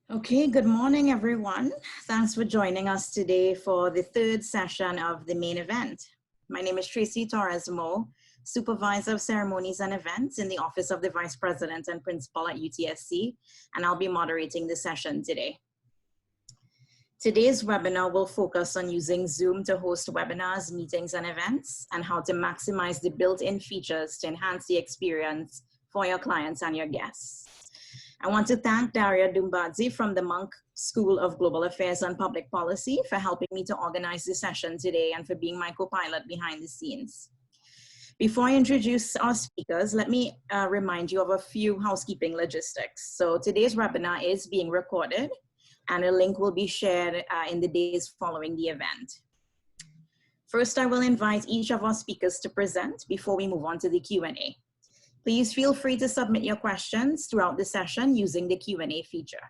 Okay, good morning, everyone. Thanks for joining us today for the third session of the main event. My name is Tracy Torres-Mo, Supervisor of Ceremonies and Events in the Office of the Vice President and Principal at UTSC, and I'll be moderating the session today. Today's webinar will focus on using Zoom to host webinars, meetings, and events, and how to maximize the built-in features to enhance the experience for your clients and your guests. I want to thank Daria Dumbadze from the Monk School of Global Affairs and Public Policy for helping me to organize this session today and for being my co-pilot behind the scenes. Before I introduce our speakers, let me remind you of a few housekeeping logistics. So today's webinar is being recorded and a link will be shared in the days following the event. First, I will invite each of our speakers to present before we move on to the Q&A. Please feel free to submit your questions throughout the session using the Q&A feature.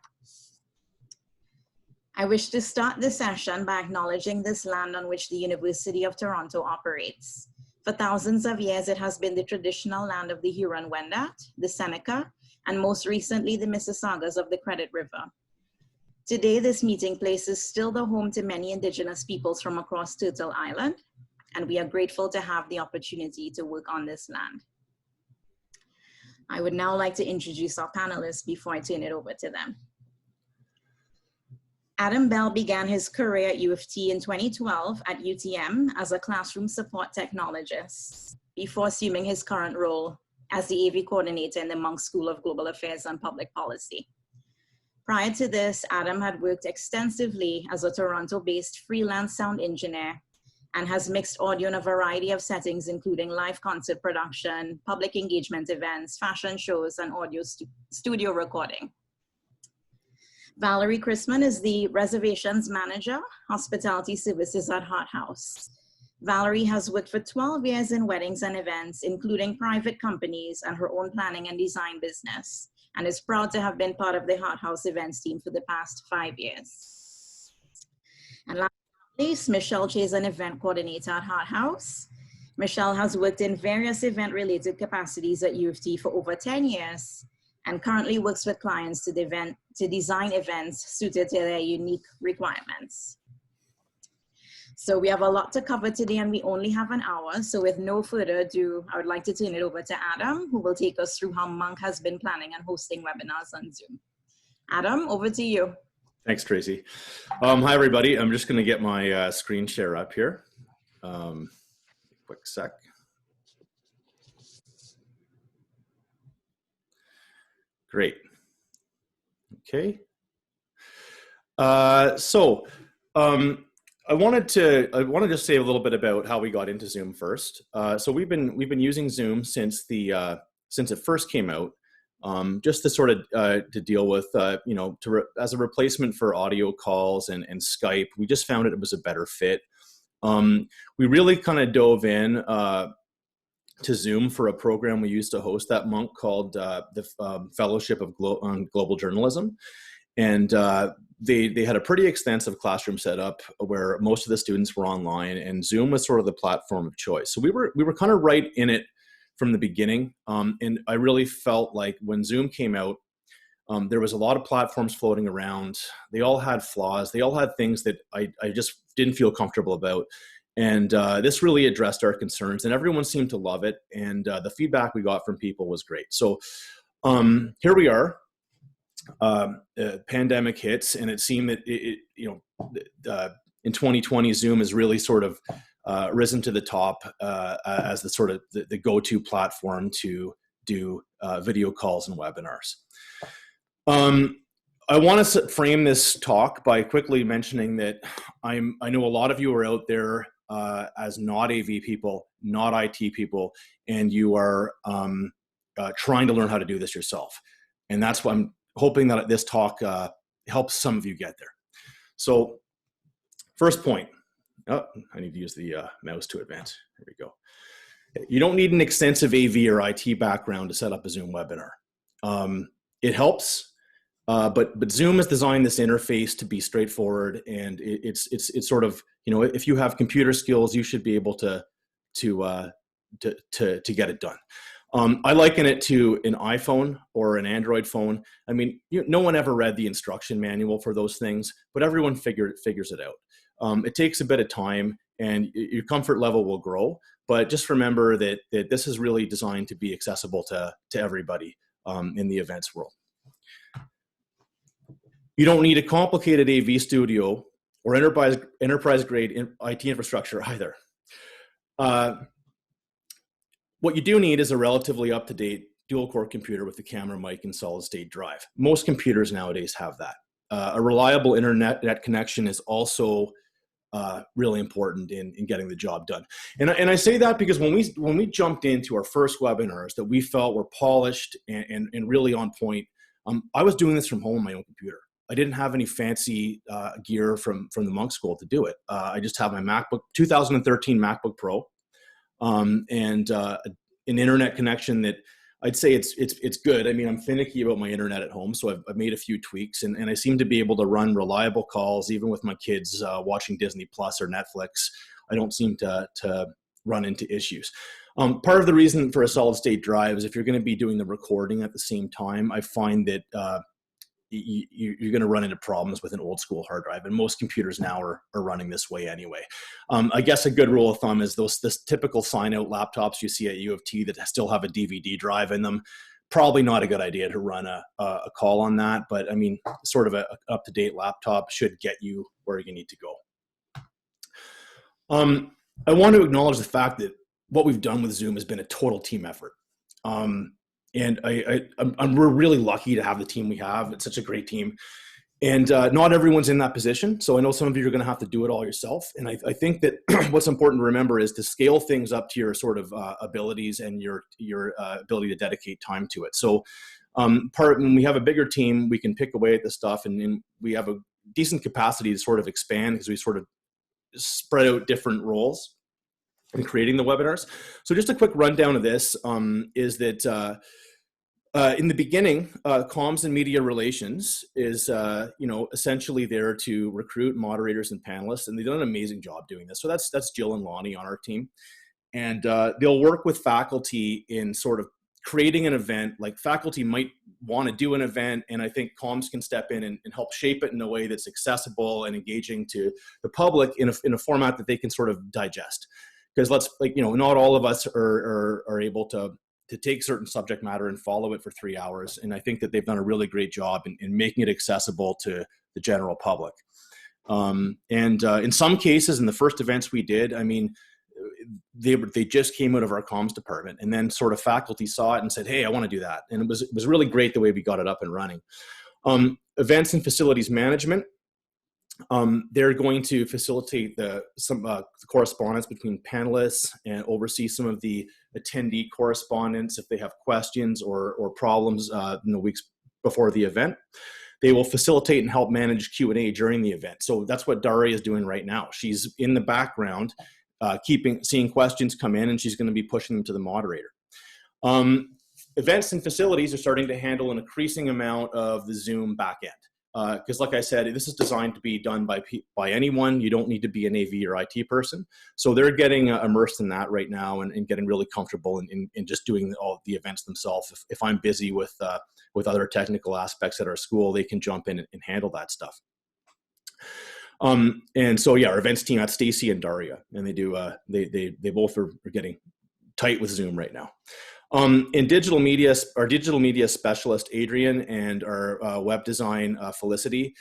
I wish to start the session by acknowledging this land on which the University of Toronto operates. For thousands of years, it has been the traditional land of the Huron-Wendat, the Seneca, and most recently, the Mississaugas of the Credit River. Today, this meeting place is still the home to many Indigenous peoples from across Turtle Island, and we are grateful to have the opportunity to work on this land. I would now like to introduce our panelists before I turn it over to them. Adam Bell began his career at U of T in 2012 at UTM as a classroom support technologist before assuming his current role as the AV coordinator in the Monk School of Global Affairs and Public Policy. Prior to this, Adam had worked extensively as a Toronto-based freelance sound engineer and has mixed audio in a variety of settings, including live concert production, public engagement events, fashion shows, and audio studio recording. Valerie Chrisman is the Reservations Manager, Hospitality Services at Hart House. Valerie has worked for 12 years in weddings and events, including private companies and her own planning and design business, and is proud to have been part of the Hart House events team for the past 5 years. And Michelle Che is an event coordinator at Hart House. Michelle has worked in various event-related capacities at U of T for over 10 years and currently works with clients to design events suited to their unique requirements. So we have a lot to cover today and we only have an hour. So with no further ado, I would like to turn it over to Adam, who will take us through how Monk has been planning and hosting webinars on Zoom. Adam, over to you. Thanks, Tracy. Hi, everybody. I'm just going to get my screen share up here. Quick sec. Great. Okay. I want to just say a little bit about how we got into Zoom first. So we've been using Zoom since it first came out. Just to sort of to deal with, as a replacement for audio calls and Skype, we just found it was a better fit. We really kind of dove in to Zoom for a program we used to host at Monk called the Fellowship of Global Journalism. And they had a pretty extensive classroom setup where most of the students were online, and Zoom was sort of the platform of choice. So we were kind of right in it from the beginning. And I really felt like when Zoom came out, there was a lot of platforms floating around. They all had flaws. They all had things that I just didn't feel comfortable about. And this really addressed our concerns, and everyone seemed to love it. And the feedback we got from people was great. So here we are. Pandemic hits, and it seemed that in 2020, Zoom has really sort of risen to the top as the sort of the go-to platform to do video calls and webinars. I want to frame this talk by quickly mentioning that I know a lot of you are out there as not AV people, not IT people, and you are trying to learn how to do this yourself. And that's why I'm hoping that this talk helps some of you get there. So first point. Oh, I need to use the mouse to advance. Here we go. You don't need an extensive AV or IT background to set up a Zoom webinar. It helps, but Zoom has designed this interface to be straightforward, and it's sort of, if you have computer skills, you should be able to get it done. I liken it to an iPhone or an Android phone. I mean, no one ever read the instruction manual for those things, but everyone figures it out. It takes a bit of time, and your comfort level will grow. But just remember that this is really designed to be accessible to everybody in the events world. You don't need a complicated AV studio or enterprise grade IT infrastructure either. What you do need is a relatively up-to-date dual-core computer with a camera, mic, and solid-state drive. Most computers nowadays have that. A reliable internet connection is also really important in getting the job done. And I say that because when we jumped into our first webinars that we felt were polished and really on point, I was doing this from home on my own computer. I didn't have any fancy gear from the Monk School to do it. I just have my MacBook, 2013 MacBook Pro, and an internet connection that I'd say it's good. I mean, I'm finicky about my internet at home, so I've made a few tweaks, and I seem to be able to run reliable calls even with my kids watching Disney Plus or Netflix. I don't seem to run into issues. Part of the reason for a solid state drive is if you're going to be doing the recording at the same time, I find that you're going to run into problems with an old school hard drive, and most computers now are running this way anyway. I guess a good rule of thumb is this typical sign out laptops you see at U of T that still have a DVD drive in them. Probably not a good idea to run a call on that, but I mean, sort of a up-to-date laptop should get you where you need to go. I want to acknowledge the fact that what we've done with Zoom has been a total team effort. And we're really lucky to have the team we have. It's such a great team. And not everyone's in that position. So I know some of you are going to have to do it all yourself. And I think that what's important to remember is to scale things up to your sort of abilities and your ability to dedicate time to it. So when we have a bigger team, we can pick away at the stuff, and we have a decent capacity to sort of expand because we sort of spread out different roles in creating the webinars. So just a quick rundown of this is that in the beginning, comms and media relations is essentially there to recruit moderators and panelists, and they've done an amazing job doing this. So that's Jill and Lonnie on our team, and they'll work with faculty in sort of creating an event. Like faculty might want to do an event, and I think comms can step in and help shape it in a way that's accessible and engaging to the public in a format that they can sort of digest. Because not all of us are able to take certain subject matter and follow it for 3 hours. And I think that they've done a really great job in making it accessible to the general public. In some cases, in the first events we did, I mean, they just came out of our comms department, and then sort of faculty saw it and said, hey, I want to do that. And it was really great the way we got it up and running. Events and facilities management. They're going to facilitate the correspondence between panelists and oversee some of the attendee correspondence if they have questions or problems in the weeks before the event. They will facilitate and help manage Q&A during the event. So that's what Daria is doing right now. She's in the background, seeing questions come in, and she's going to be pushing them to the moderator. Events and facilities are starting to handle an increasing amount of the Zoom backend. Because like I said, this is designed to be done by anyone. You don't need to be an AV or IT person. So they're getting immersed in that right now and getting really comfortable in just doing all the events themselves. If I'm busy with other technical aspects at our school, they can jump in and handle that stuff. And so, yeah, our events team, that's Stacy and Daria, and they both are getting tight with Zoom right now. In digital media, our digital media specialist, Adrian, and our web design, Felicity,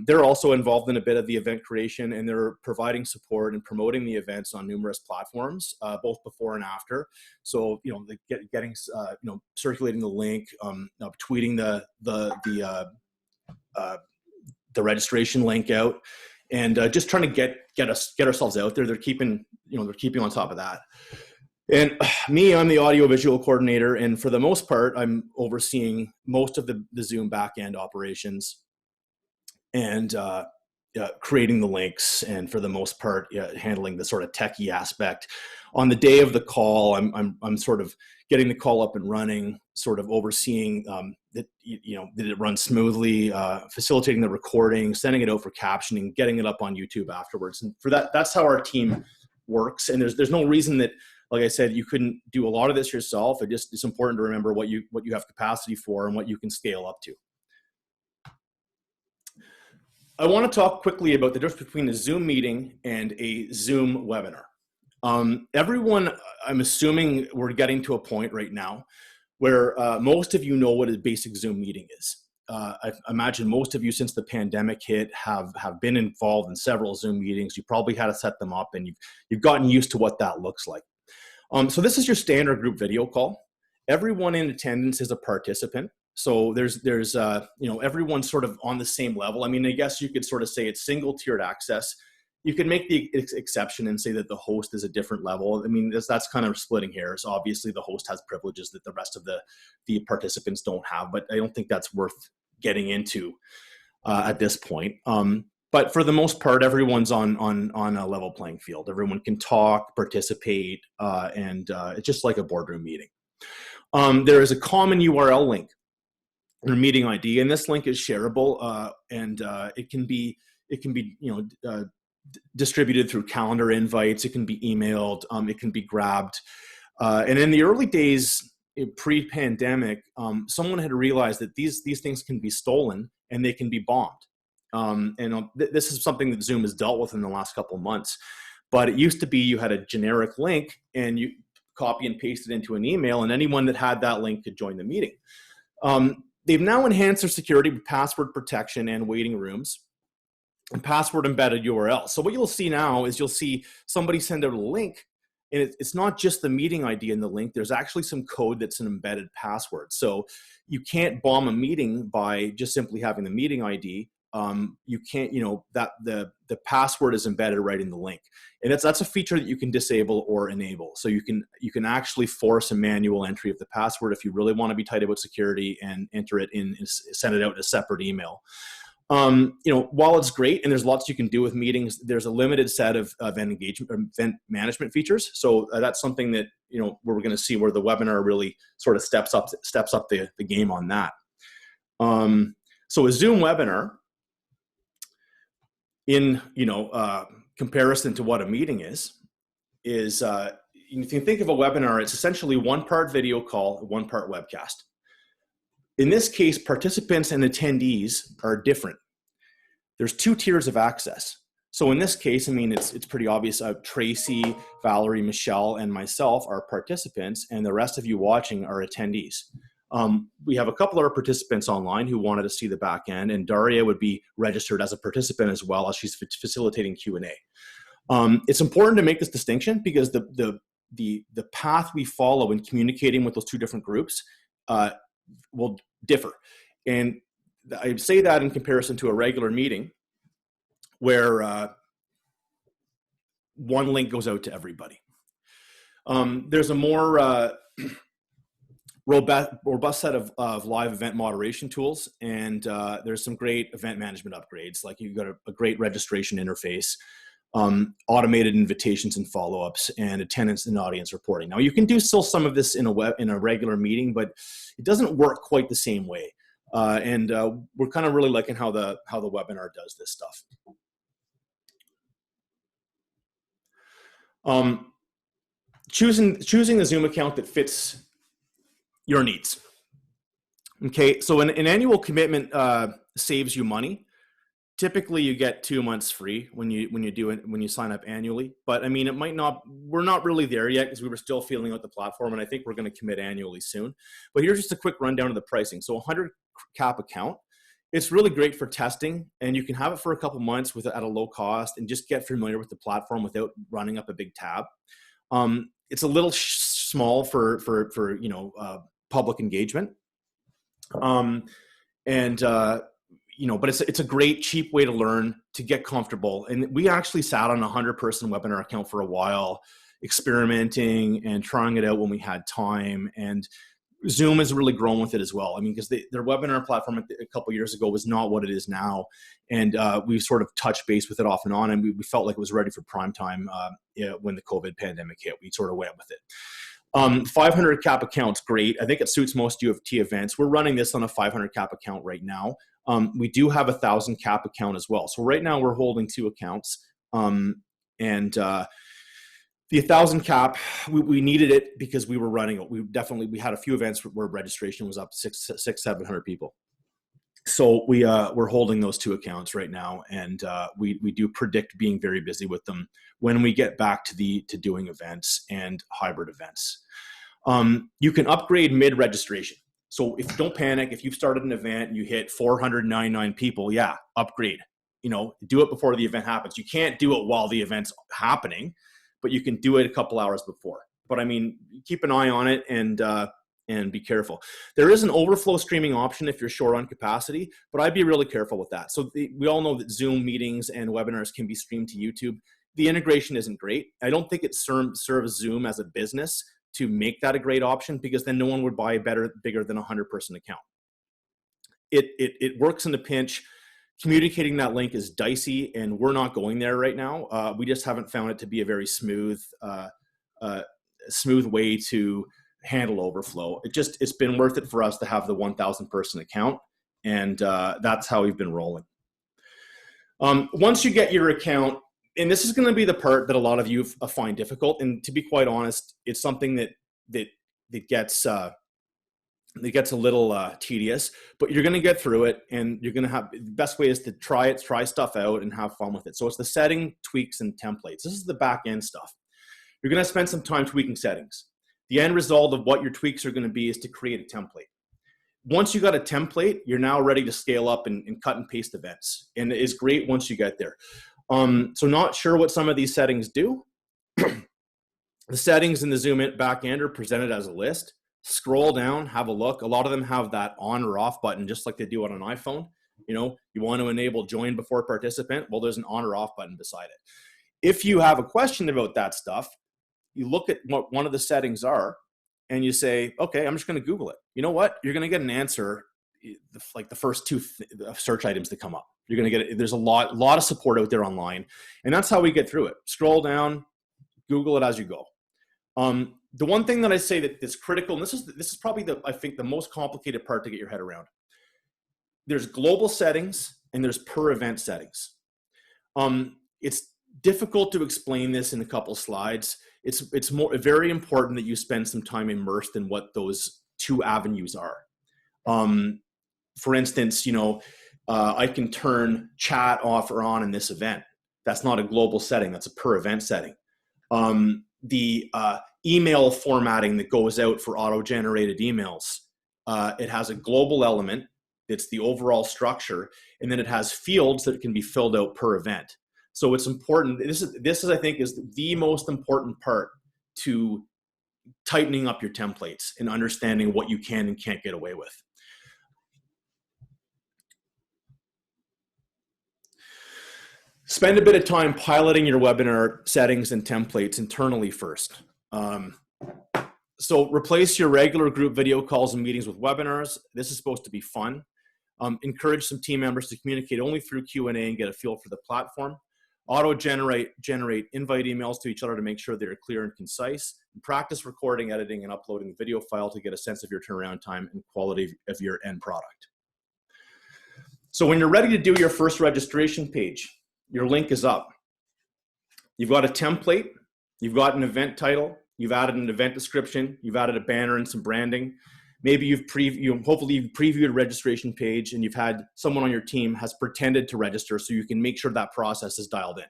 they're also involved in a bit of the event creation, and they're providing support and promoting the events on numerous platforms, both before and after. So, getting circulating the link, tweeting the registration link out, and just trying to get ourselves out there. They're keeping on top of that. And me, I'm the audio-visual coordinator, and for the most part, I'm overseeing most of the Zoom backend operations and creating the links, and for the most part, handling the sort of techie aspect. On the day of the call, I'm sort of getting the call up and running, sort of overseeing that it runs smoothly, facilitating the recording, sending it out for captioning, getting it up on YouTube afterwards. And for that, that's how our team works. And there's no reason that like I said, you couldn't do a lot of this yourself. It's important to remember what you have capacity for and what you can scale up to. I want to talk quickly about the difference between a Zoom meeting and a Zoom webinar. Everyone, I'm assuming we're getting to a point right now where most of you know what a basic Zoom meeting is. I imagine most of you, since the pandemic hit, have been involved in several Zoom meetings. You probably had to set them up, and you've gotten used to what that looks like. So this is your standard group video call. Everyone in attendance is a participant. So there's everyone's sort of on the same level. I mean, I guess you could sort of say it's single tiered access. You could make the exception and say that the host is a different level. I mean, that's kind of splitting hairs. Obviously, the host has privileges that the rest of the participants don't have, but I don't think that's worth getting into at this point. But for the most part, everyone's on a level playing field. Everyone can talk, participate, and it's just like a boardroom meeting. There is a common URL link or meeting ID, and this link is shareable, and it can be distributed through calendar invites. It can be emailed. It can be grabbed. And in the early days, pre-pandemic, someone had realized that these things can be stolen and they can be bombed. This is something that Zoom has dealt with in the last couple of months. But it used to be you had a generic link and you copy and paste it into an email, and anyone that had that link could join the meeting. They've now enhanced their security with password protection and waiting rooms and password embedded URL. So what you'll see now is you'll see somebody send out a link, and it's not just the meeting ID in the link. There's actually some code that's an embedded password. So you can't bomb a meeting by just simply having the meeting ID. You can't, that the password is embedded right in the link, and that's a feature that you can disable or enable. So you can actually force a manual entry of the password if you really want to be tight about security, and enter it in and send it out in a separate email. While it's great and there's lots you can do with meetings, there's a limited set of event management features. So that's something that we're going to see where the webinar really sort of steps up the game on that. So a Zoom webinar, in comparison to what a meeting is you can think of a webinar, it's essentially one part video call, one part webcast. In this case, participants and attendees are different. There's two tiers of access. So in this case, I mean, it's pretty obvious. Tracy, Valerie, Michelle, and myself are participants, and the rest of you watching are attendees. We have a couple of our participants online who wanted to see the back end, and Daria would be registered as a participant as well, as she's facilitating Q&A. It's important to make this distinction because the path we follow in communicating with those two different groups will differ. And I say that in comparison to a regular meeting where one link goes out to everybody. There's a more robust set of live event moderation tools, and there's some great event management upgrades. Like you've got a great registration interface, automated invitations and follow-ups, and attendance and audience reporting. Now you can do still some of this in a regular meeting, but it doesn't work quite the same way. And we're kind of really liking how the webinar does this stuff. Choosing a Zoom account that fits your needs. Okay, so an annual commitment saves you money. Typically, you get 2 months free when you sign up annually. But I mean, we're not really there yet because we were still feeling out the platform, and I think we're going to commit annually soon. But here's just a quick rundown of the pricing. So 100 cap account, it's really great for testing, and you can have it for a couple months at a low cost and just get familiar with the platform without running up a big tab. It's a little small for public engagement, but it's a great cheap way to learn, to get comfortable. And we actually sat on a 100-person webinar account for a while, experimenting and trying it out when we had time. And Zoom has really grown with it as well. I mean, because their webinar platform a couple of years ago was not what it is now. And we sort of touched base with it off and on, and we felt like it was ready for prime time when the COVID pandemic hit. We sort of went with it. 500 cap account's great. I think it suits most U of T events. We're running this on a 500 cap account right now. We do have 1,000 cap account as well. So right now we're holding 2 accounts. The 1,000 cap, we needed it because we were running. We had a few events where registration was up 700 people. So we're holding those 2 accounts right now, and we do predict being very busy with them when we get back to doing events and hybrid events. You can upgrade mid-registration. So don't panic. If you've started an event and you hit 499 people, yeah, upgrade. Do it before the event happens. You can't do it while the event's happening, but you can do it a couple hours before. But I mean, keep an eye on it and be careful. There is an overflow streaming option if you're short on capacity, but I'd be really careful with that. So we all know that Zoom meetings and webinars can be streamed to YouTube. The integration isn't great. I don't think it serves Zoom as a business to make that a great option, because then no one would buy a bigger than 100-person account. It works in a pinch. Communicating that link is dicey, and we're not going there right now. We just haven't found it to be a very smooth way to handle overflow. It's been worth it for us to have the 1,000-person account, and that's how we've been rolling. Once you get your account, and this is going to be the part that a lot of you find difficult, and to be quite honest, it's something that gets a little tedious, but you're going to get through it, and you're going to have, the best way is to try stuff out and have fun with it. So it's the setting, tweaks, and templates. This is the back end stuff. You're going to spend some time tweaking settings. The end result of what your tweaks are going to be is to create a template. Once you got a template, you're now ready to scale up and cut and paste events. And it is great once you get there. So not sure what some of these settings do. The settings in the Zoom back end are presented as a list. Scroll down, have a look. A lot of them have that on or off button, just like they do on an iPhone. You want to enable join before participant. Well, there's an on or off button beside it. If you have a question about that stuff, you look at what one of the settings are and you say, okay, I'm just going to Google it. You know what? You're going to get an answer, like the first 2 search items that come up. You're going to get it. There's a lot of support out there online. And that's how we get through it. Scroll down, Google it as you go. The one thing that I say that's critical, and this is probably I think the most complicated part to get your head around. There's global settings and there's per event settings. It's difficult to explain this in a couple slides. It's very important that you spend some time immersed in what those 2 avenues are. For instance, I can turn chat off or on in this event. That's not a global setting. That's a per event setting. The email formatting that goes out for auto-generated emails, it has a global element. It's the overall structure, and then it has fields that can be filled out per event. So it's important. This is I think is the most important part to tightening up your templates and understanding what you can and can't get away with. Spend a bit of time piloting your webinar settings and templates internally first. So replace your regular group video calls and meetings with webinars. This is supposed to be fun. Encourage some team members to communicate only through Q&A and get a feel for the platform. Auto-generate invite emails to each other to make sure they're clear and concise. And practice recording, editing, and uploading the video file to get a sense of your turnaround time and quality of your end product. So when you're ready to do your first registration page, your link is up. You've got a template, you've got an event title, you've added an event description, you've added a banner and some branding. Maybe hopefully you've previewed a registration page and you've had someone on your team has pretended to register so you can make sure that process is dialed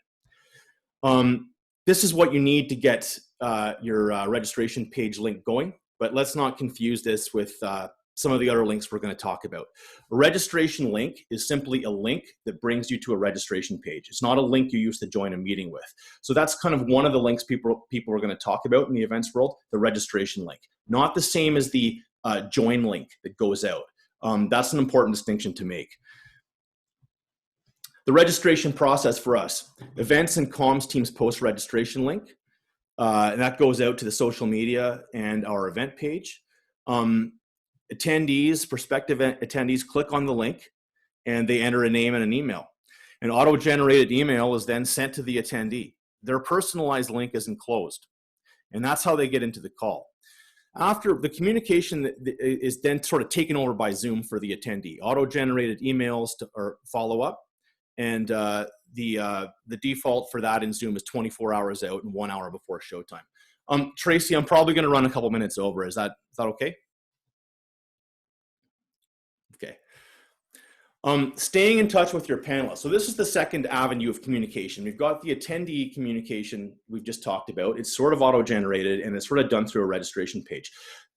in. This is what you need to get your registration page link going, but let's not confuse this with some of the other links we're going to talk about. A registration link is simply a link that brings you to a registration page. It's not a link you use to join a meeting with. So that's kind of one of the links people are going to talk about in the events world, the registration link. Not the same as the join link that goes out. That's an important distinction to make. The registration process for us, events and comms teams post registration link, and that goes out to the social media and our event page. Attendees, prospective attendees click on the link and they enter a name and an email. An auto-generated email is then sent to the attendee. Their personalized link is enclosed, and that's how they get into the call. After the communication is then sort of taken over by Zoom for the attendee. Auto-generated emails or follow up, and the default for that in Zoom is 24 hours out and 1 hour before showtime. Tracy, I'm probably going to run a couple minutes over. Is that okay? Okay. Staying in touch with your panelists. So this is the second avenue of communication. We've got the attendee communication we've just talked about. It's sort of auto-generated and it's sort of done through a registration page.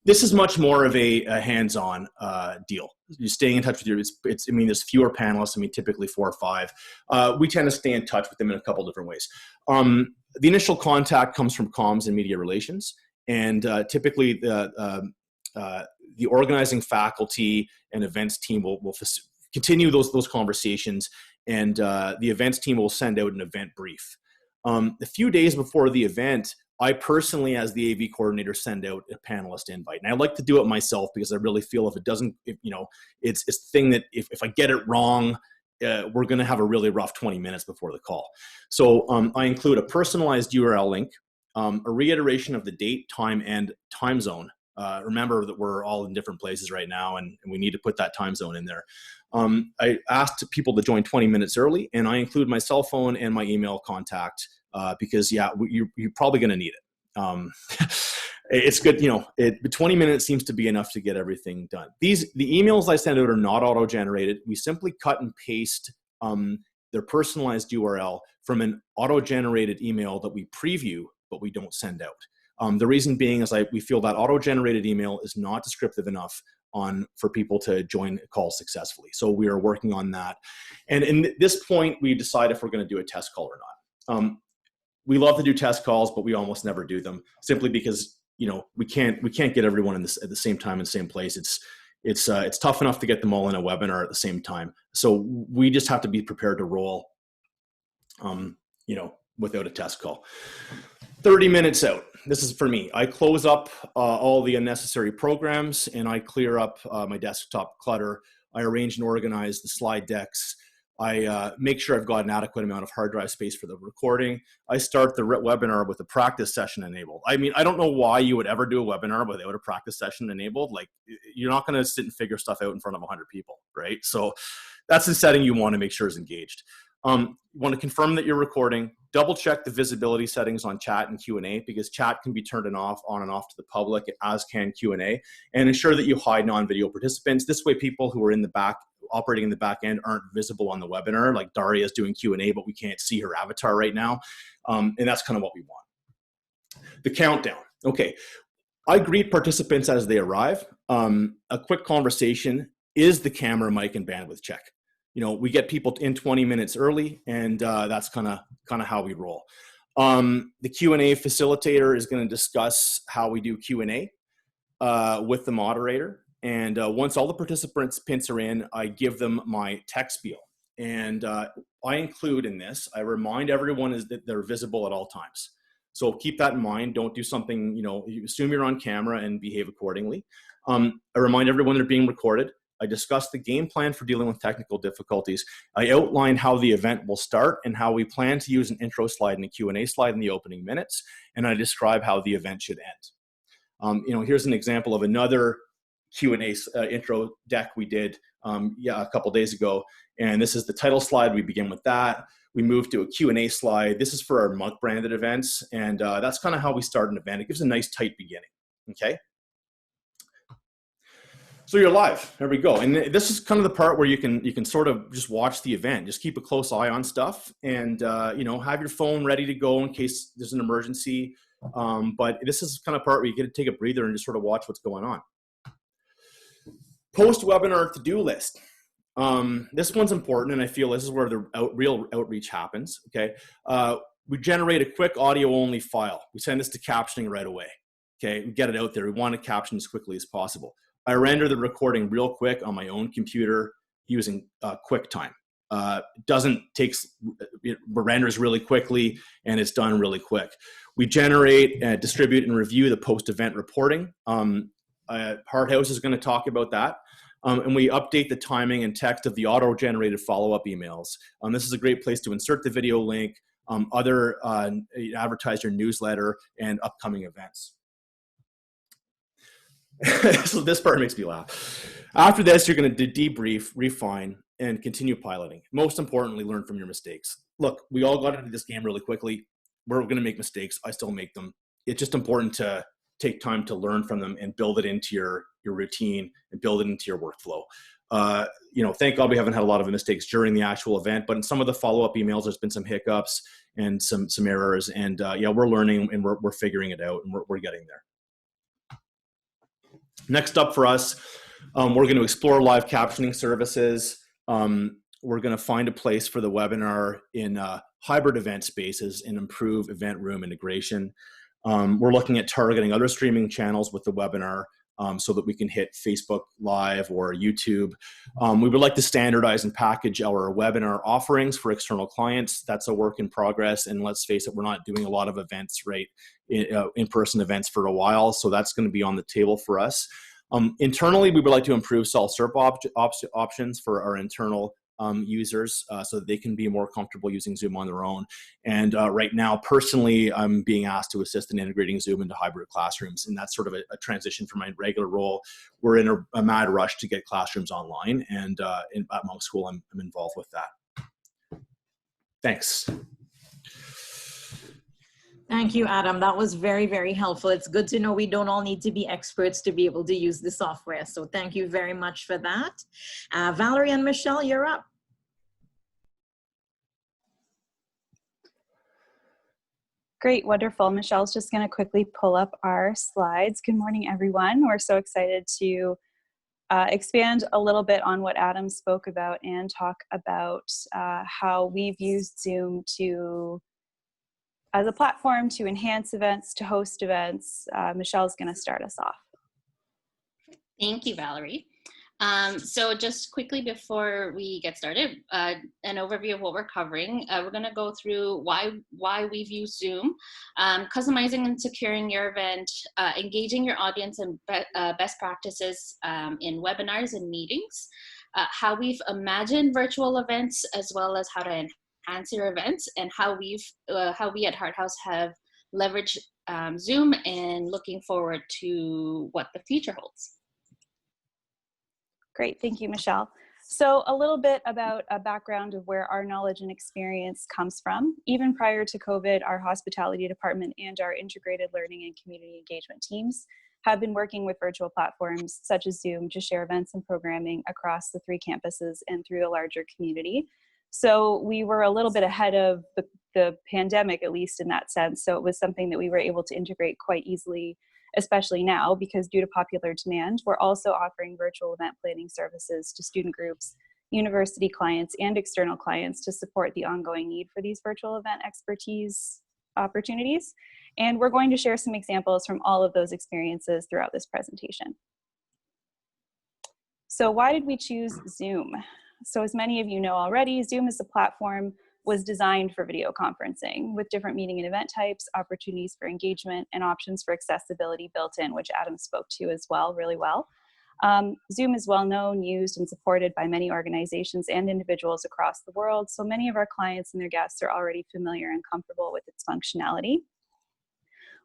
This is much more of a hands-on deal. You're staying in touch with your, I mean, there's fewer panelists, I mean, typically 4 or 5. We tend to stay in touch with them in a couple different ways. The initial contact comes from comms and media relations, and typically the organizing faculty and events team will continue those conversations, and the events team will send out an event brief. A few days before the event, I personally, as the AV coordinator, send out a panelist invite. And I like to do it myself because I really feel if it doesn't, it's a thing that if I get it wrong, we're going to have a really rough 20 minutes before the call. So I include a personalized URL link, a reiteration of the date, time, and time zone. Remember that we're all in different places right now, and we need to put that time zone in there. I asked people to join 20 minutes early, and I include my cell phone and my email contact because, yeah, you're probably going to need it. It's good, 20 minutes seems to be enough to get everything done. The emails I send out are not auto-generated. We simply cut and paste their personalized URL from an auto-generated email that we preview, but we don't send out. The reason being is we feel that auto-generated email is not descriptive enough for people to join a call successfully. So we are working on that. And in this point, we decide if we're going to do a test call or not. We love to do test calls, but we almost never do them simply because, we can't get everyone at the same time in the same place. It's tough enough to get them all in a webinar at the same time. So we just have to be prepared to roll, without a test call. 30 minutes out. This is for me. I close up all the unnecessary programs and I clear up my desktop clutter. I arrange and organize the slide decks. I make sure I've got an adequate amount of hard drive space for the recording. I start the webinar with a practice session enabled. I mean, I don't know why you would ever do a webinar without a practice session enabled. Like, you're not going to sit and figure stuff out in front of 100 people, right? So that's the setting you want to make sure is engaged. You want to confirm that you're recording. Double check the visibility settings on chat and Q&A because chat can be turned on and off to the public, as can Q&A. And ensure that you hide non-video participants. This way, people who are in the back, operating in the back end, aren't visible on the webinar. Like Daria is doing Q&A, but we can't see her avatar right now. And that's kind of what we want. The countdown. Okay. I greet participants as they arrive. A quick conversation. Is the camera, mic, and bandwidth check? We get people in 20 minutes early, and that's kind of how we roll. The Q&A facilitator is going to discuss how we do Q&A with the moderator. And once all the participants are in, I give them my tech spiel. And I include in this, I remind everyone that they're visible at all times. So keep that in mind. Don't do something, you assume you're on camera and behave accordingly. I remind everyone they're being recorded. I discuss the game plan for dealing with technical difficulties. I outline how the event will start and how we plan to use an intro slide and a Q&A slide in the opening minutes. And I describe how the event should end. Here's an example of another Q&A intro deck we did a couple days ago. And this is the title slide. We begin with that. We move to a Q&A slide. This is for our Monk branded events. And that's kind of how we start an event. It gives a nice tight beginning. Okay. So you're live. There we go. And this is kind of the part where you can sort of just watch the event. Just keep a close eye on stuff, and have your phone ready to go in case there's an emergency. But this is kind of part where you get to take a breather and just sort of watch what's going on. Post-webinar to-do list. This one's important, and I feel this is where the real outreach happens. Okay, we generate a quick audio-only file. We send this to captioning right away. Okay, we get it out there. We want to caption as quickly as possible. I render the recording real quick on my own computer using QuickTime. It renders really quickly, and it's done really quick. We generate, distribute, and review the post-event reporting. Harthouse is going to talk about that. And we update the timing and text of the auto-generated follow-up emails. This is a great place to insert the video link, advertise your newsletter, and upcoming events. So this part makes me laugh. After this, you're going to debrief, refine, and continue piloting. Most importantly, learn from your mistakes. look, we all got into this game really quickly. We're going to make mistakes. I still make them. It's just important to take time to learn from them and build it into your routine and build it into your workflow. Thank God we haven't had a lot of mistakes during the actual event, but in some of the follow-up emails, there's been some hiccups and some errors. And we're learning and we're figuring it out, and we're getting there. Next up for us, we're going to explore live captioning services. We're going to find a place for the webinar in hybrid event spaces and improve event room integration. We're looking at targeting other streaming channels with the webinar so that we can hit Facebook Live or YouTube. We would like to standardize and package our webinar offerings for external clients. That's a work in progress. And let's face it, we're not doing a lot of events, right? In-person events for a while. So that's going to be on the table for us. Internally, we would like to improve self-serve options for our internal users so that they can be more comfortable using Zoom on their own. And right now, personally, I'm being asked to assist in integrating Zoom into hybrid classrooms, and that's sort of a transition from my regular role. We're in a mad rush to get classrooms online, and at Monk School, I'm involved with that. Thanks. Thank you, Adam. That was very, very helpful. It's good to know we don't all need to be experts to be able to use the software. So thank you very much for that. Valerie and Michelle, you're up. Great, wonderful. Michelle's just going to quickly pull up our slides. Good morning, everyone. We're so excited to expand a little bit on what Adam spoke about and talk about how we've used Zoom as a platform to enhance events, to host events. Michelle's going to start us off. Thank you, Valerie. So just quickly before we get started, an overview of what we're covering. We're going to go through why we've used Zoom, customizing and securing your event, engaging your audience, and best practices in webinars and meetings, how we've imagined virtual events, as well as how to enhance your events, and how we at Heart House have leveraged Zoom, and looking forward to what the future holds. Great, thank you, Michelle. So a little bit about a background of where our knowledge and experience comes from. Even prior to COVID, our hospitality department and our integrated learning and community engagement teams have been working with virtual platforms such as Zoom to share events and programming across the 3 campuses and through the larger community. So we were a little bit ahead of the pandemic, at least in that sense. So it was something that we were able to integrate quite easily, especially now, because due to popular demand, we're also offering virtual event planning services to student groups, university clients, and external clients to support the ongoing need for these virtual event expertise opportunities. And we're going to share some examples from all of those experiences throughout this presentation. So why did we choose Zoom? So as many of you know already, Zoom as a platform was designed for video conferencing with different meeting and event types, opportunities for engagement, and options for accessibility built in, which Adam spoke to as well, really well. Zoom is well known, used, and supported by many organizations and individuals across the world, so many of our clients and their guests are already familiar and comfortable with its functionality.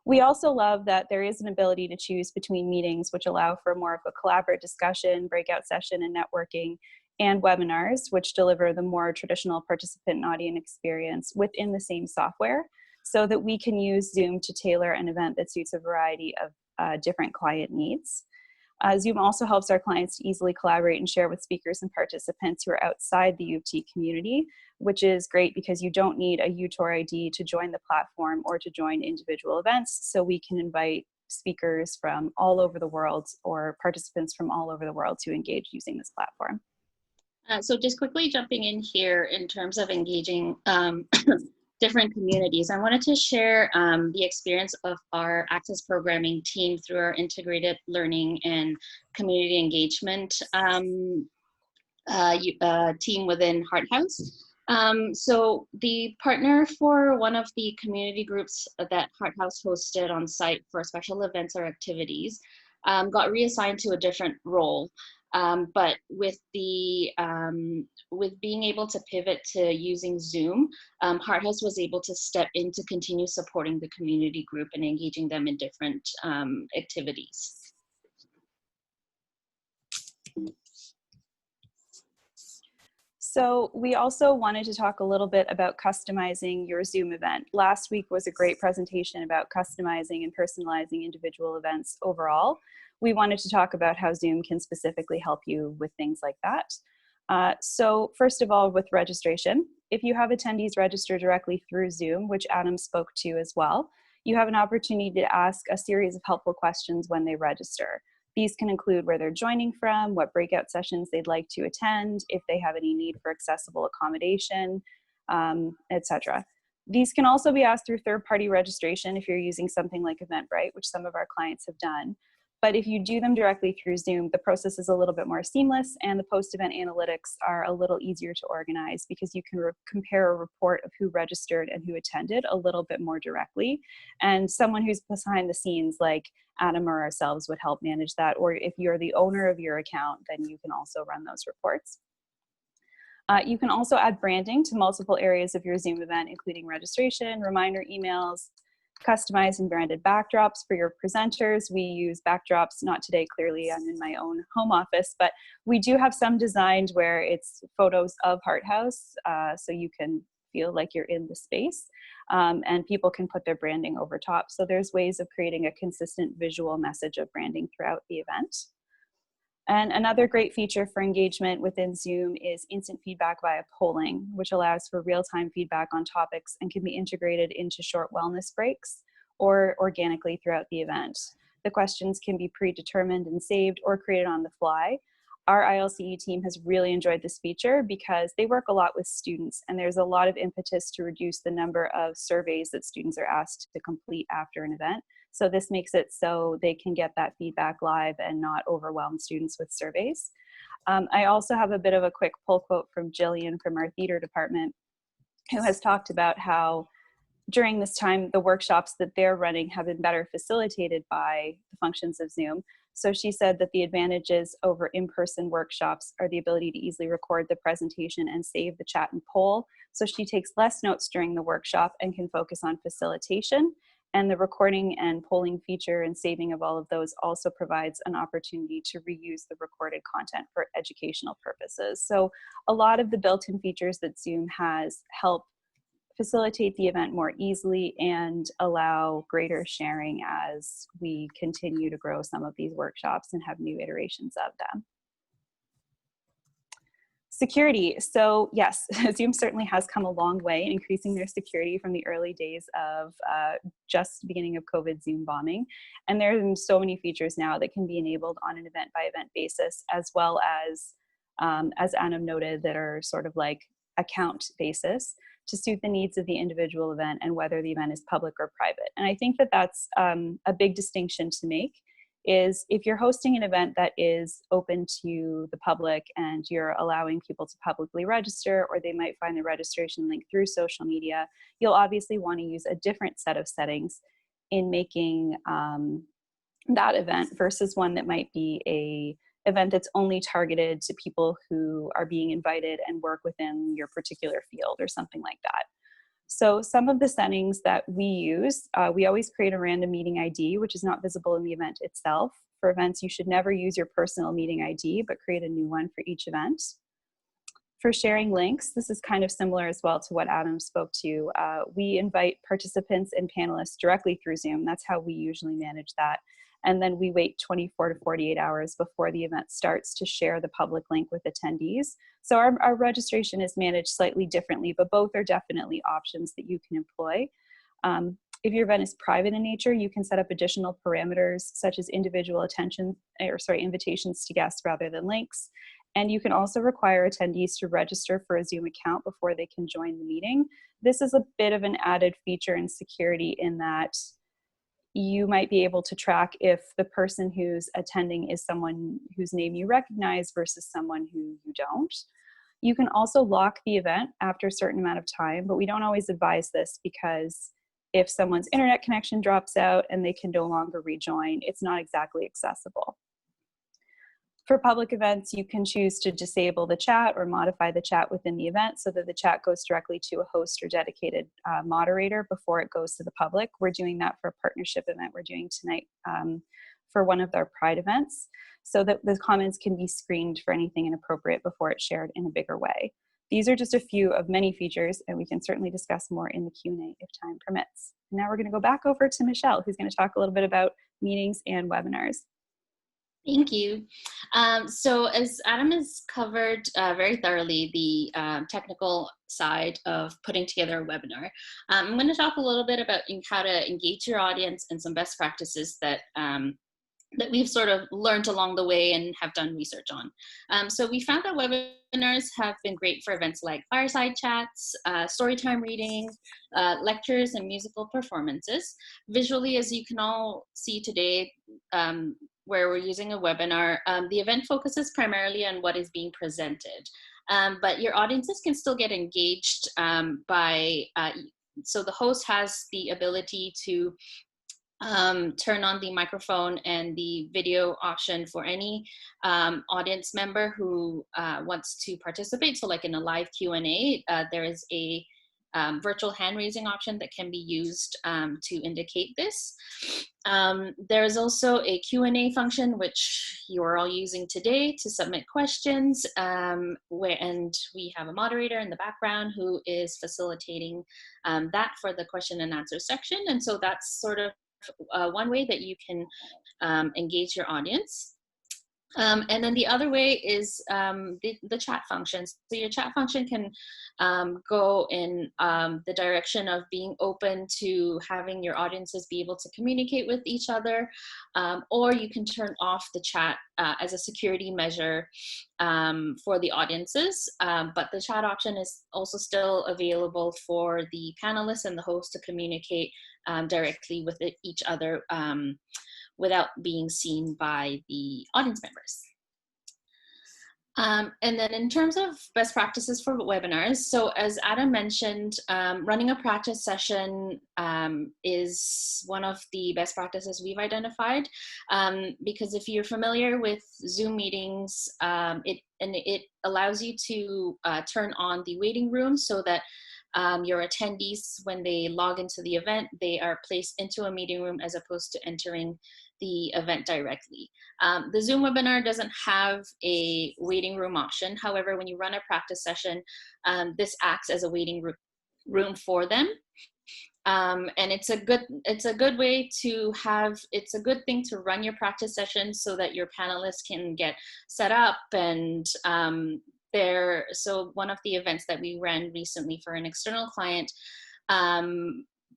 We also love that there is an ability to choose between meetings, which allow for more of a collaborative discussion, breakout session, and networking, and webinars, which deliver the more traditional participant and audience experience within the same software, so that we can use Zoom to tailor an event that suits a variety of different client needs. Zoom also helps our clients to easily collaborate and share with speakers and participants who are outside the U of T community, which is great because you don't need a UTOR ID to join the platform or to join individual events. So we can invite speakers from all over the world or participants from all over the world to engage using this platform. So just quickly jumping in here in terms of engaging different communities, I wanted to share the experience of our Access Programming team through our integrated learning and community engagement team within Heart House. So the partner for one of the community groups that Heart House hosted on site for special events or activities got reassigned to a different role. But with being able to pivot to using Zoom, Heart House was able to step in to continue supporting the community group and engaging them in different activities. So we also wanted to talk a little bit about customizing your Zoom event. Last week was a great presentation about customizing and personalizing individual events overall. We wanted to talk about how Zoom can specifically help you with things like that. So first of all, with registration, if you have attendees register directly through Zoom, which Adam spoke to as well, you have an opportunity to ask a series of helpful questions when they register. These can include where they're joining from, what breakout sessions they'd like to attend, if they have any need for accessible accommodation, etc. These can also be asked through third-party registration if you're using something like Eventbrite, which some of our clients have done. But if you do them directly through Zoom, the process is a little bit more seamless, and the post-event analytics are a little easier to organize because you can compare a report of who registered and who attended a little bit more directly. And someone who's behind the scenes, like Adam or ourselves, would help manage that. Or if you're the owner of your account, then you can also run those reports. You can also add branding to multiple areas of your Zoom event, including registration, reminder emails, customized and branded backdrops for your presenters. We use backdrops, not today, clearly I'm in my own home office, but we do have some designed where it's photos of Heart House, so you can feel like you're in the space, and people can put their branding over top. So there's ways of creating a consistent visual message of branding throughout the event. And another great feature for engagement within Zoom is instant feedback via polling, which allows for real-time feedback on topics and can be integrated into short wellness breaks or organically throughout the event. The questions can be predetermined and saved or created on the fly. Our ILCE team has really enjoyed this feature because they work a lot with students, and there's a lot of impetus to reduce the number of surveys that students are asked to complete after an event. So this makes it so they can get that feedback live and not overwhelm students with surveys. I also have a bit of a quick pull quote from Jillian from our theater department, who has talked about how during this time, the workshops that they're running have been better facilitated by the functions of Zoom. So she said that the advantages over in-person workshops are the ability to easily record the presentation and save the chat and poll. So she takes less notes during the workshop and can focus on facilitation. And the recording and polling feature and saving of all of those also provides an opportunity to reuse the recorded content for educational purposes. So a lot of the built-in features that Zoom has help facilitate the event more easily and allow greater sharing as we continue to grow some of these workshops and have new iterations of them. Security. So yes, Zoom certainly has come a long way in increasing their security from the early days of just the beginning of COVID Zoom bombing. And there are so many features now that can be enabled on an event by event basis, as well as Adam noted, that are sort of like account basis to suit the needs of the individual event and whether the event is public or private. And I think that that's a big distinction to make, is if you're hosting an event that is open to the public and you're allowing people to publicly register, or they might find the registration link through social media, you'll obviously want to use a different set of settings in making that event versus one that might be a event that's only targeted to people who are being invited and work within your particular field or something like that. So some of the settings that we use, we always create a random meeting ID, which is not visible in the event itself. For events, you should never use your personal meeting ID, but create a new one for each event. For sharing links, this is kind of similar as well to what Adam spoke to. We invite participants and panelists directly through Zoom. That's how we usually manage that. And then we wait 24 to 48 hours before the event starts to share the public link with attendees. So our registration is managed slightly differently, but both are definitely options that you can employ. If your event is private in nature, you can set up additional parameters such as individual invitations to guests rather than links. And you can also require attendees to register for a Zoom account before they can join the meeting. This is a bit of an added feature and security in that you might be able to track if the person who's attending is someone whose name you recognize versus someone who you don't. You can also lock the event after a certain amount of time, but we don't always advise this because if someone's internet connection drops out and they can no longer rejoin, it's not exactly accessible. For public events, you can choose to disable the chat or modify the chat within the event so that the chat goes directly to a host or dedicated moderator before it goes to the public. We're doing that for a partnership event we're doing tonight for one of our Pride events, so that the comments can be screened for anything inappropriate before it's shared in a bigger way. These are just a few of many features, and we can certainly discuss more in the Q&A if time permits. Now we're going to go back over to Michelle, who's going to talk a little bit about meetings and webinars. Thank you. So as Adam has covered very thoroughly the technical side of putting together a webinar, I'm going to talk a little bit about how to engage your audience and some best practices that that we've sort of learned along the way and have done research on. So we found that webinars have been great for events like fireside chats, storytime reading, lectures, and musical performances. Visually, as you can all see today, where we're using a webinar, the event focuses primarily on what is being presented. But your audiences can still get engaged so the host has the ability to turn on the microphone and the video option for any audience member who wants to participate. So like in a live Q&A, there is a virtual hand raising option that can be used to indicate this. There's also a Q&A function, which you are all using today to submit questions, and we have a moderator in the background who is facilitating that for the question and answer section. And so that's sort of one way that you can engage your audience. And then the other way is the chat functions. So your chat function can go in the direction of being open to having your audiences be able to communicate with each other, or you can turn off the chat as a security measure for the audiences. But the chat option is also still available for the panelists and the host to communicate directly with each other without being seen by the audience members. And then in terms of best practices for webinars, so as Adam mentioned, running a practice session is one of the best practices we've identified, because if you're familiar with Zoom meetings, it allows you to turn on the waiting room so that your attendees, when they log into the event, they are placed into a meeting room as opposed to entering the event directly. The Zoom webinar doesn't have a waiting room option. However, when you run a practice session, this acts as a waiting room for them. And it's a good way to have, it's a good thing to run your practice session so that your panelists can get set up and so one of the events that we ran recently for an external client,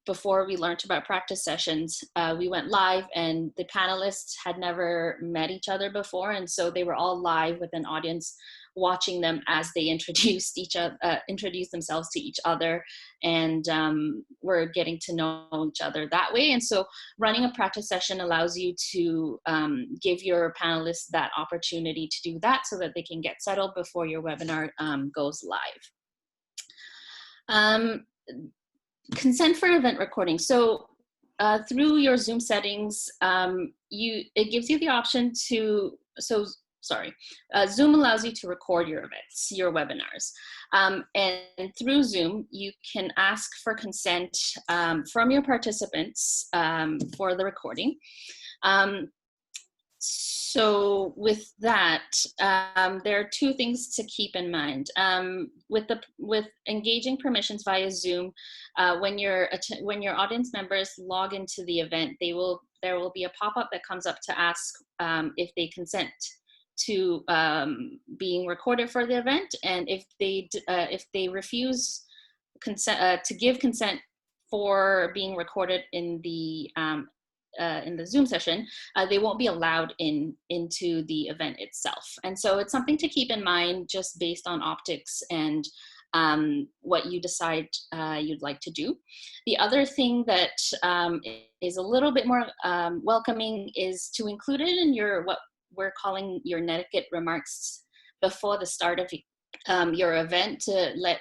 before we learned about practice sessions, we went live and the panelists had never met each other before. And so they were all live with an audience watching them as they introduced themselves to each other, and were getting to know each other that way. And so running a practice session allows you to give your panelists that opportunity to do that so that they can get settled before your webinar goes live. Consent for event recording. So through your Zoom settings, it gives you the option to, Zoom allows you to record your events, your webinars. And through Zoom, you can ask for consent from your participants for the recording. So with that, there are two things to keep in mind. With engaging permissions via Zoom, when your audience members log into the event, there will be a pop-up that comes up to ask if they consent to being recorded for the event, and if they refuse consent to give consent for being recorded in the Zoom session, they won't be allowed into the event itself. And so it's something to keep in mind just based on optics and what you decide you'd like to do. The other thing that is a little bit more welcoming is to include it in what we're calling your netiquette remarks before the start of your event, to let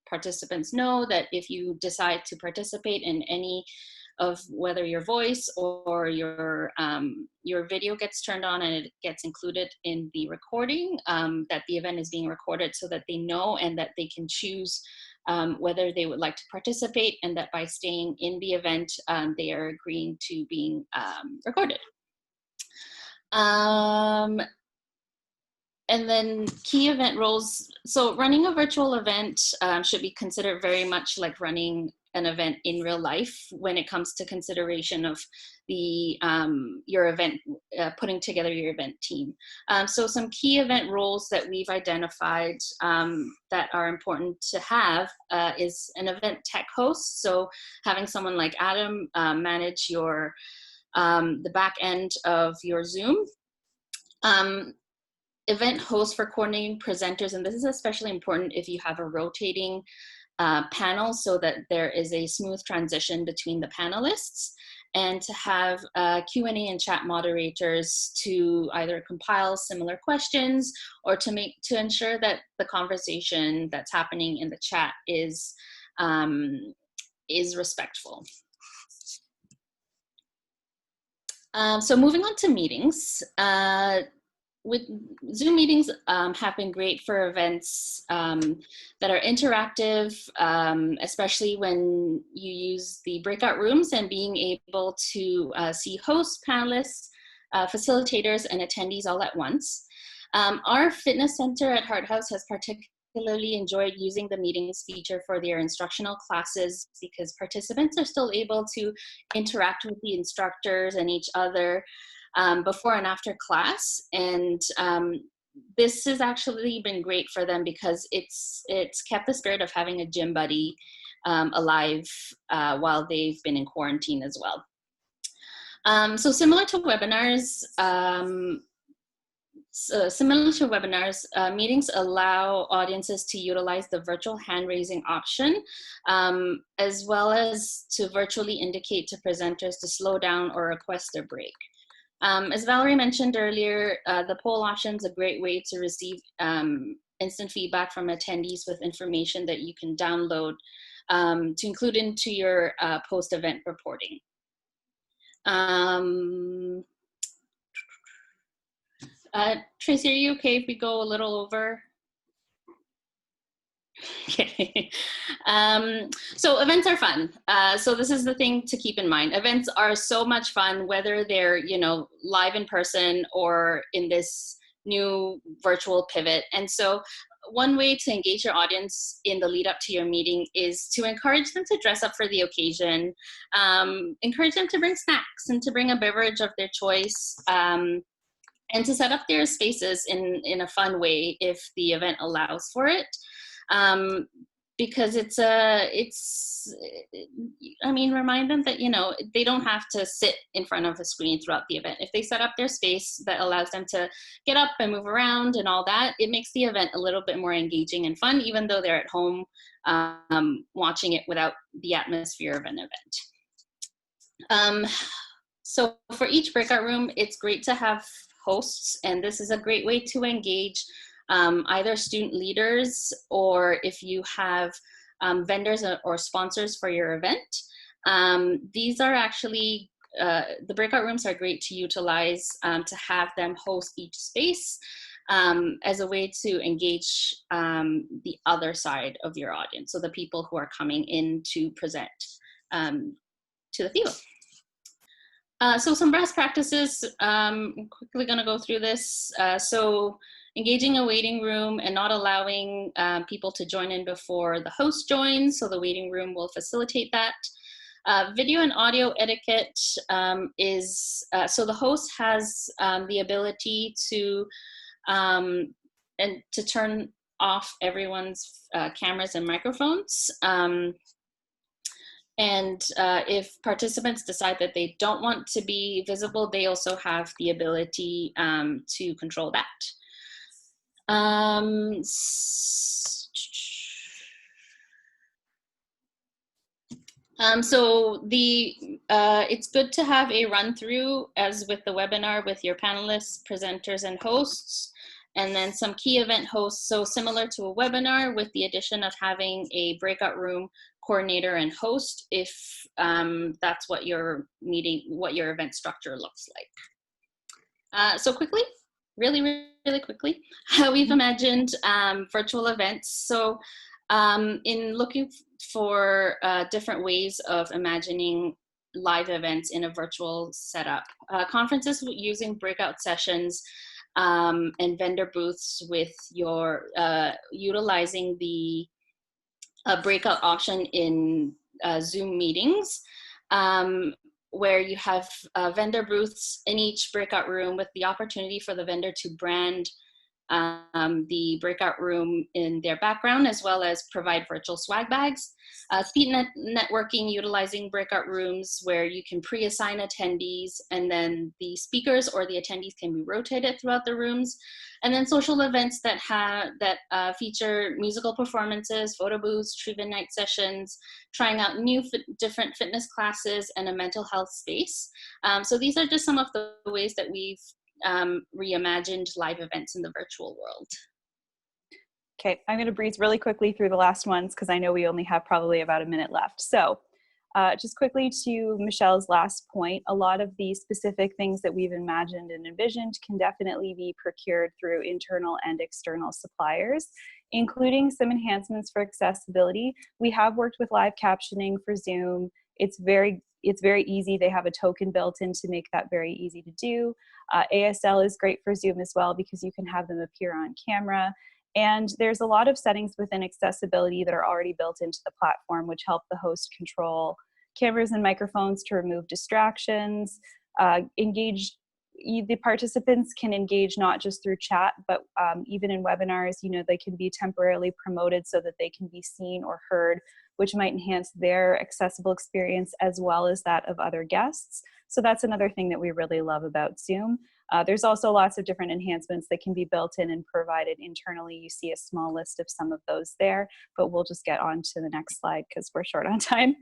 participants know that if you decide to participate in any of whether your voice or your video gets turned on and it gets included in the recording, that the event is being recorded so that they know and that they can choose whether they would like to participate, and that by staying in the event, they are agreeing to being recorded. And And then key event roles. So running a virtual event should be considered very much like running an event in real life when it comes to consideration of the your event, putting together your event team. So some key event roles that we've identified that are important to have is an event tech host. So having someone like Adam manage your the back end of your Zoom. Event host for coordinating presenters, and this is especially important if you have a rotating panel so that there is a smooth transition between the panelists, and to have Q&A and chat moderators to either compile similar questions or to ensure that the conversation that's happening in the chat is respectful. So moving on to meetings. With Zoom meetings have been great for events that are interactive, especially when you use the breakout rooms and being able to see hosts, panelists, facilitators, and attendees all at once. Our fitness center at Hart House has particularly enjoyed using the meetings feature for their instructional classes because participants are still able to interact with the instructors and each other before and after class, and this has actually been great for them because it's kept the spirit of having a gym buddy alive while they've been in quarantine as well. So similar to webinars, meetings allow audiences to utilize the virtual hand-raising option, as well as to virtually indicate to presenters to slow down or request a break. As Valerie mentioned earlier, the poll option is a great way to receive instant feedback from attendees with information that you can download to include into your post-event reporting. Tracy, are you okay if we go a little over? Okay. So events are fun. So this is the thing to keep in mind. Events are so much fun, whether they're, you know, live in person or in this new virtual pivot. And so one way to engage your audience in the lead up to your meeting is to encourage them to dress up for the occasion, encourage them to bring snacks and to bring a beverage of their choice, and to set up their spaces in a fun way if the event allows for it. Because remind them that, you know, they don't have to sit in front of a screen throughout the event. If they set up their space that allows them to get up and move around and all that, it makes the event a little bit more engaging and fun, even though they're at home watching it without the atmosphere of an event. So for each breakout room, it's great to have hosts, and this is a great way to engage either student leaders or if you have vendors or sponsors for your event. These are actually, the breakout rooms are great to utilize to have them host each space as a way to engage the other side of your audience, so the people who are coming in to present to the field. So some best practices, I'm quickly gonna go through this. So engaging a waiting room and not allowing people to join in before the host joins, so the waiting room will facilitate that. Video and audio etiquette is, so the host has the ability to turn off everyone's cameras and microphones. And if participants decide that they don't want to be visible, they also have the ability to control that. So it's good to have a run through, as with the webinar, with your panelists, presenters, and hosts, and then some key event hosts. So similar to a webinar, with the addition of having a breakout room coordinator and host, if that's what your event structure looks like. So quickly, really quickly, how we've imagined virtual events. So in looking for different ways of imagining live events in a virtual setup, conferences using breakout sessions and vendor booths with your utilizing the breakout option in Zoom meetings, where you have vendor booths in each breakout room with the opportunity for the vendor to brand the breakout room in their background, as well as provide virtual swag bags. Speed networking utilizing breakout rooms where you can pre-assign attendees, and then the speakers or the attendees can be rotated throughout the rooms. And then social events that feature musical performances, photo booths, trivia night sessions, trying out new different fitness classes, and a mental health space. So these are just some of the ways that we've reimagined live events in the virtual world. Okay, I'm going to breeze really quickly through the last ones because I know we only have probably about a minute left. So just quickly to Michelle's last point, a lot of the specific things that we've imagined and envisioned can definitely be procured through internal and external suppliers, including some enhancements for accessibility. We have worked with live captioning for Zoom. It's very easy. They have a token built in to make that very easy to do. ASL is great for Zoom as well because you can have them appear on camera. And there's a lot of settings within accessibility that are already built into the platform, which help the host control cameras and microphones to remove distractions, the participants can engage not just through chat, but even in webinars, they can be temporarily promoted so that they can be seen or heard, which might enhance their accessible experience as well as that of other guests. So that's another thing that we really love about Zoom. There's also lots of different enhancements that can be built in and provided internally. You see a small list of some of those there, but we'll just get on to the next slide because we're short on time.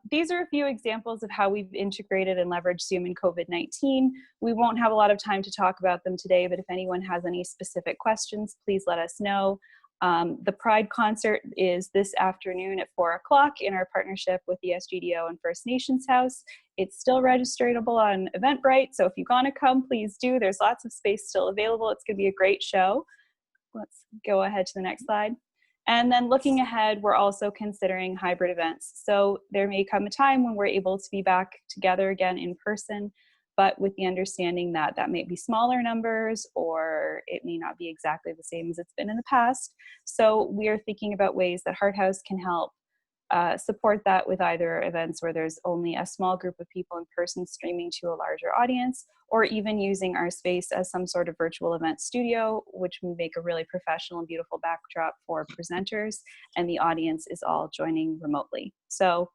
These are a few examples of how we've integrated and leveraged Zoom in COVID-19. We won't have a lot of time to talk about them today, but if anyone has any specific questions, please let us know. The Pride concert is this afternoon at 4 o'clock in our partnership with the SGDO and First Nations House. It's still registratable on Eventbrite, so if you want to come, please do. There's lots of space still available. It's going to be a great show. Let's go ahead to the next slide. And then looking ahead, we're also considering hybrid events. So there may come a time when we're able to be back together again in person, but with the understanding that that may be smaller numbers or it may not be exactly the same as it's been in the past. So we are thinking about ways that Heart House can help support that with either events where there's only a small group of people in person streaming to a larger audience, or even using our space as some sort of virtual event studio, which would make a really professional and beautiful backdrop for presenters, and the audience is all joining remotely. So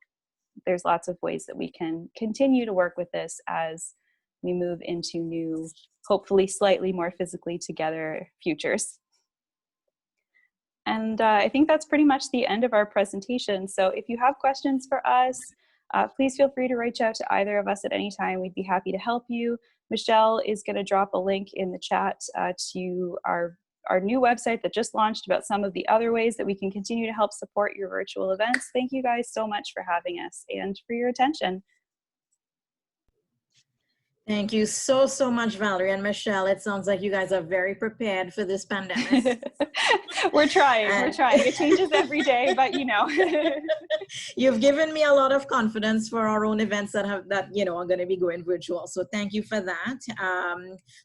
there's lots of ways that we can continue to work with this as we move into new, hopefully slightly more physically together futures. And I think that's pretty much the end of our presentation. So if you have questions for us, please feel free to reach out to either of us at any time. We'd be happy to help you. Michelle is going to drop a link in the chat to our new website that just launched about some of the other ways that we can continue to help support your virtual events. Thank you guys so much for having us and for your attention. Thank you so much, Valerie and Michelle. It sounds like you guys are very prepared for this pandemic. We're trying. It changes every day, but You've given me a lot of confidence for our own events that are going to be going virtual. So thank you for that.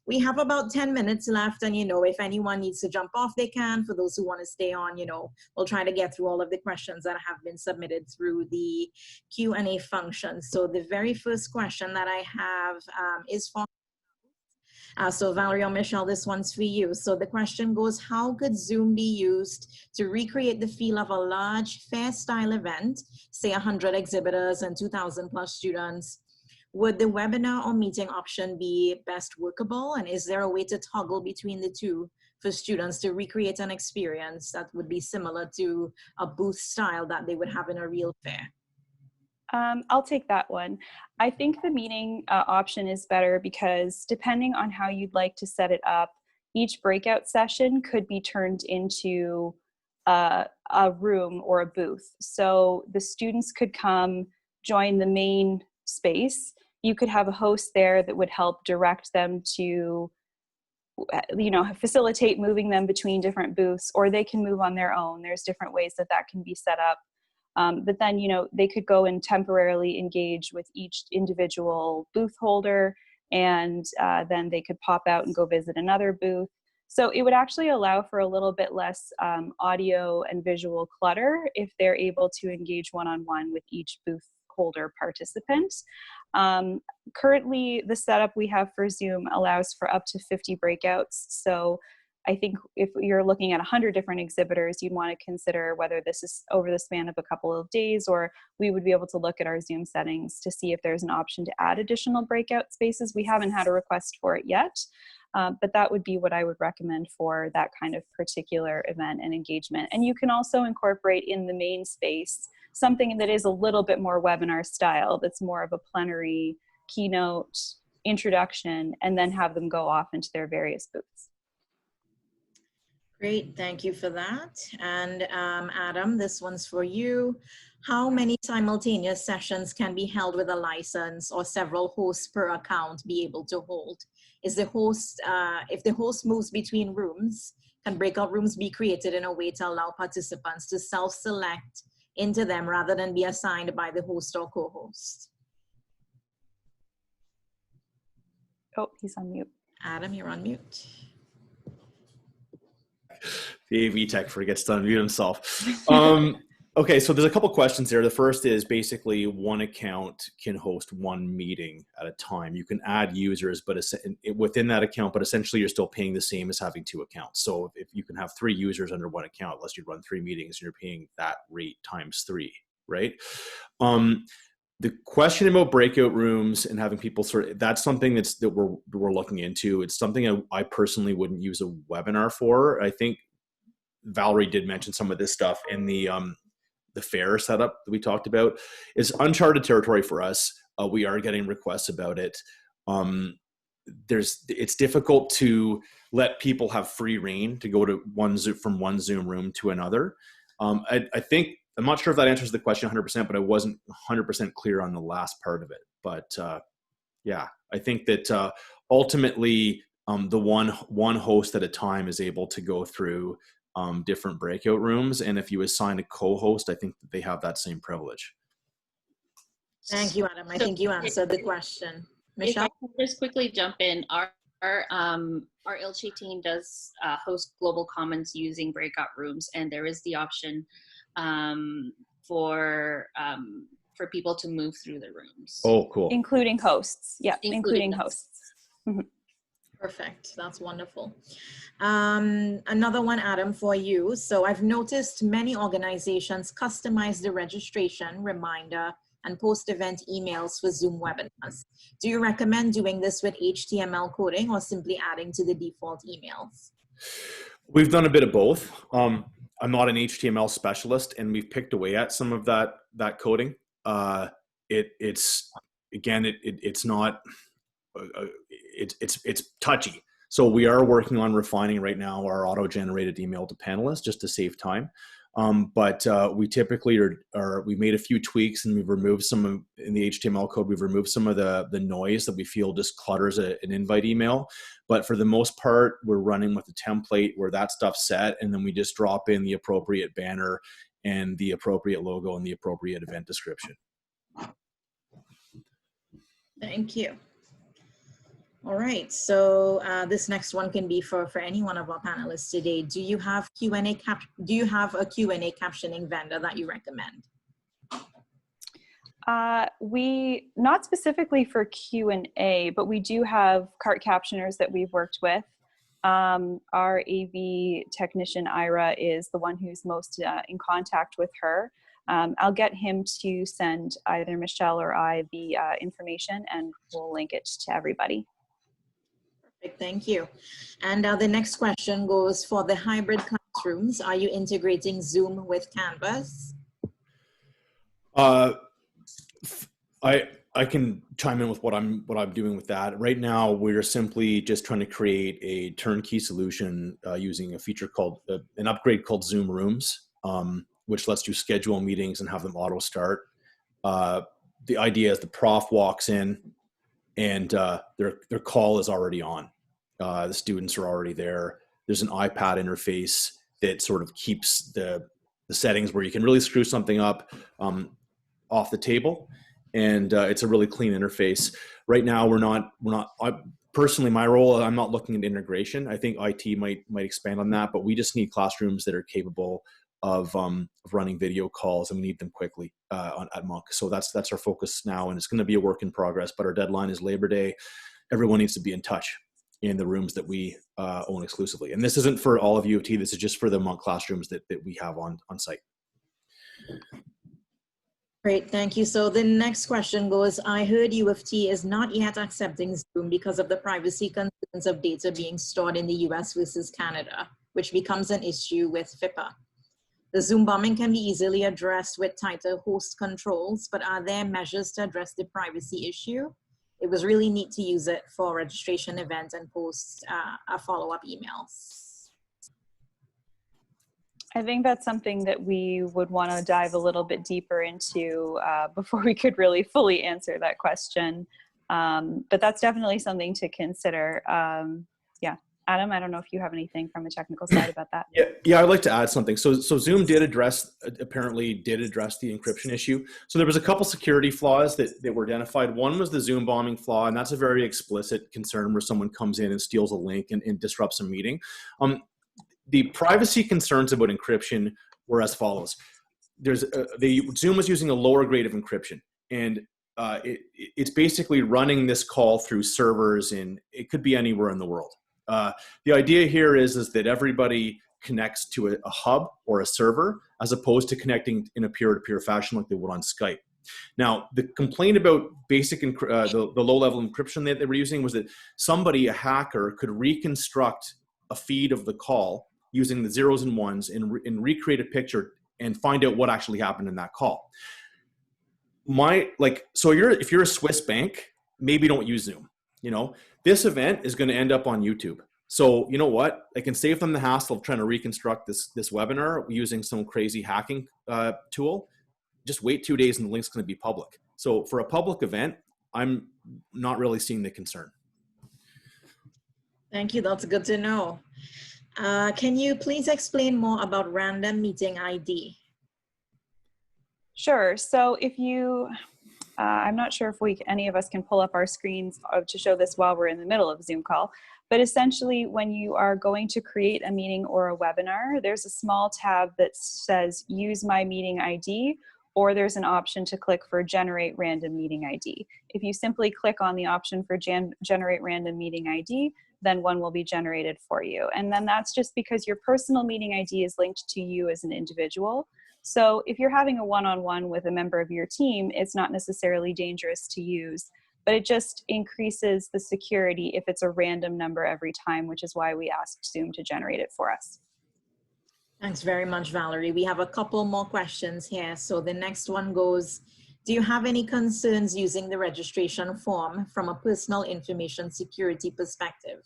We have about 10 minutes left, and if anyone needs to jump off, they can. For those who want to stay on, we'll try to get through all of the questions that have been submitted through the Q&A function. So the very first question that I have is for so Valerie or Michelle, this one's for you. So the question goes, how could Zoom be used to recreate the feel of a large fair style event, say 100 exhibitors and 2,000 plus students? Would the webinar or meeting option be best workable? And is there a way to toggle between the two for students to recreate an experience that would be similar to a booth style that they would have in a real fair? I'll take that one. I think the meeting option is better because depending on how you'd like to set it up, each breakout session could be turned into a room or a booth. So the students could come join the main space. You could have a host there that would help direct them to, facilitate moving them between different booths, or they can move on their own. There's different ways that can be set up. But then, they could go and temporarily engage with each individual booth holder and then they could pop out and go visit another booth. So it would actually allow for a little bit less audio and visual clutter if they're able to engage one-on-one with each booth holder participant. Currently, the setup we have for Zoom allows for up to 50 breakouts. So I think if you're looking at 100 different exhibitors, you'd want to consider whether this is over the span of a couple of days, or we would be able to look at our Zoom settings to see if there's an option to add additional breakout spaces. We haven't had a request for it yet, but that would be what I would recommend for that kind of particular event and engagement. And you can also incorporate in the main space something that is a little bit more webinar style, that's more of a plenary keynote introduction, and then have them go off into their various booths. Great, thank you for that. And Adam, this one's for you. How many simultaneous sessions can be held with a license, or several hosts per account be able to hold? Is the host, if the host moves between rooms, can breakout rooms be created in a way to allow participants to self-select into them rather than be assigned by the host or co-host? Oh, he's on mute. Adam, you're on mute. The AV tech forgets to unmute himself. Okay, so there's a couple questions there. The first is basically one account can host one meeting at a time. You can add users, but within that account, but essentially you're still paying the same as having two accounts. So if you can have 3 users under one account, unless you run 3 meetings, you're paying that rate times 3, right? The question about breakout rooms and having people that's something that we're looking into. It's something I personally wouldn't use a webinar for. I think Valerie did mention some of this stuff in the fair setup that we talked about. It's uncharted territory for us. We are getting requests about it. It's difficult to let people have free reign to go to from one Zoom room to another. I think, I'm not sure if that answers the question 100%, but I wasn't 100% clear on the last part of it. But yeah, I think that ultimately the one host at a time is able to go through different breakout rooms. And if you assign a co-host, I think that they have that same privilege. Thank you, Adam. I think you answered the question. Michelle? If I can just quickly jump in, our ILCHE team does host global commons using breakout rooms, and there is the option for people to move through the rooms. Oh, cool. Including hosts. Yeah, including hosts. Mm-hmm. Perfect. That's wonderful. Another one, Adam, for you. So I've noticed many organizations customize the registration, reminder, and post-event emails for Zoom webinars. Do you recommend doing this with HTML coding or simply adding to the default emails? We've done a bit of both. I'm not an HTML specialist, and we've picked away at some of that coding. It's not. It's touchy. So we are working on refining right now our auto-generated email to panelists just to save time. But we typically we made a few tweaks, and we've removed in the HTML code, we've removed some of the noise that we feel just clutters an invite email. But for the most part, we're running with a template where that stuff's set, and then we just drop in the appropriate banner and the appropriate logo and the appropriate event description. Thank you. All right, so this next one can be for any one of our panelists today. Do you have a Q&A captioning vendor that you recommend? We, not specifically for Q&A, but we do have cart captioners that we've worked with. Our AV technician, Ira, is the one who's most in contact with her. I'll get him to send either Michelle or I the information, and we'll link it to everybody. Perfect, thank you. And the next question goes for the hybrid classrooms. Are you integrating Zoom with Canvas? I can chime in with what I'm doing with that. Right now, we're simply just trying to create a turnkey solution using a feature called an upgrade called Zoom Rooms, which lets you schedule meetings and have them auto start. The idea is the prof walks in and their call is already on. The students are already there. There's an iPad interface that sort of keeps the settings where you can really screw something up off the table. and it's a really clean interface. Right now, personally, my role, I'm not looking at integration. I think IT might expand on that, but we just need classrooms that are capable of running video calls, and we need them quickly at Monk. So that's our focus now, and it's going to be a work in progress. But our deadline is Labor Day. Everyone needs to be in touch in the rooms that we own exclusively. And this isn't for all of U of T. This is just for the Monk classrooms that we have on site. Great, thank you. So the next question goes, I heard U of T is not yet accepting Zoom because of the privacy concerns of data being stored in the US versus Canada, which becomes an issue with FIPA. The Zoom bombing can be easily addressed with tighter host controls, but are there measures to address the privacy issue? It was really neat to use it for registration events and post follow-up emails. I think that's something that we would want to dive a little bit deeper into before we could really fully answer that question. But that's definitely something to consider. Yeah, Adam, I don't know if you have anything from a technical side about that. Yeah, I'd like to add something. So Zoom apparently did address the encryption issue. So there was a couple security flaws that were identified. One was the Zoom bombing flaw, and that's a very explicit concern where someone comes in and steals a link and disrupts a meeting. The privacy concerns about encryption were as follows. Zoom was using a lower grade of encryption, and it's basically running this call through servers, and it could be anywhere in the world. The idea here is that everybody connects to a hub or a server as opposed to connecting in a peer-to-peer fashion like they would on Skype. Now, the complaint about the low-level encryption that they were using was that a hacker, could reconstruct a feed of the call using the zeros and ones and recreate a picture and find out what actually happened in that call. If you're a Swiss bank, maybe don't use Zoom. This event is going to end up on YouTube. So you know what? I can save them the hassle of trying to reconstruct this webinar using some crazy hacking tool. Just wait 2 days and the link's going to be public. So for a public event, I'm not really seeing the concern. Thank you, that's good to know. Can you please explain more about random meeting ID? Sure. So if you, I'm not sure if any of us can pull up our screens to show this while we're in the middle of a Zoom call, but essentially when you are going to create a meeting or a webinar, there's a small tab that says use my meeting ID, or there's an option to click for generate random meeting ID. If you simply click on the option for generate random meeting ID, then one will be generated for you. And then that's just because your personal meeting ID is linked to you as an individual. So if you're having a one-on-one with a member of your team, it's not necessarily dangerous to use, but it just increases the security if it's a random number every time, which is why we asked Zoom to generate it for us. Thanks very much, Valerie. We have a couple more questions here. So the next one goes, do you have any concerns using the registration form from a personal information security perspective?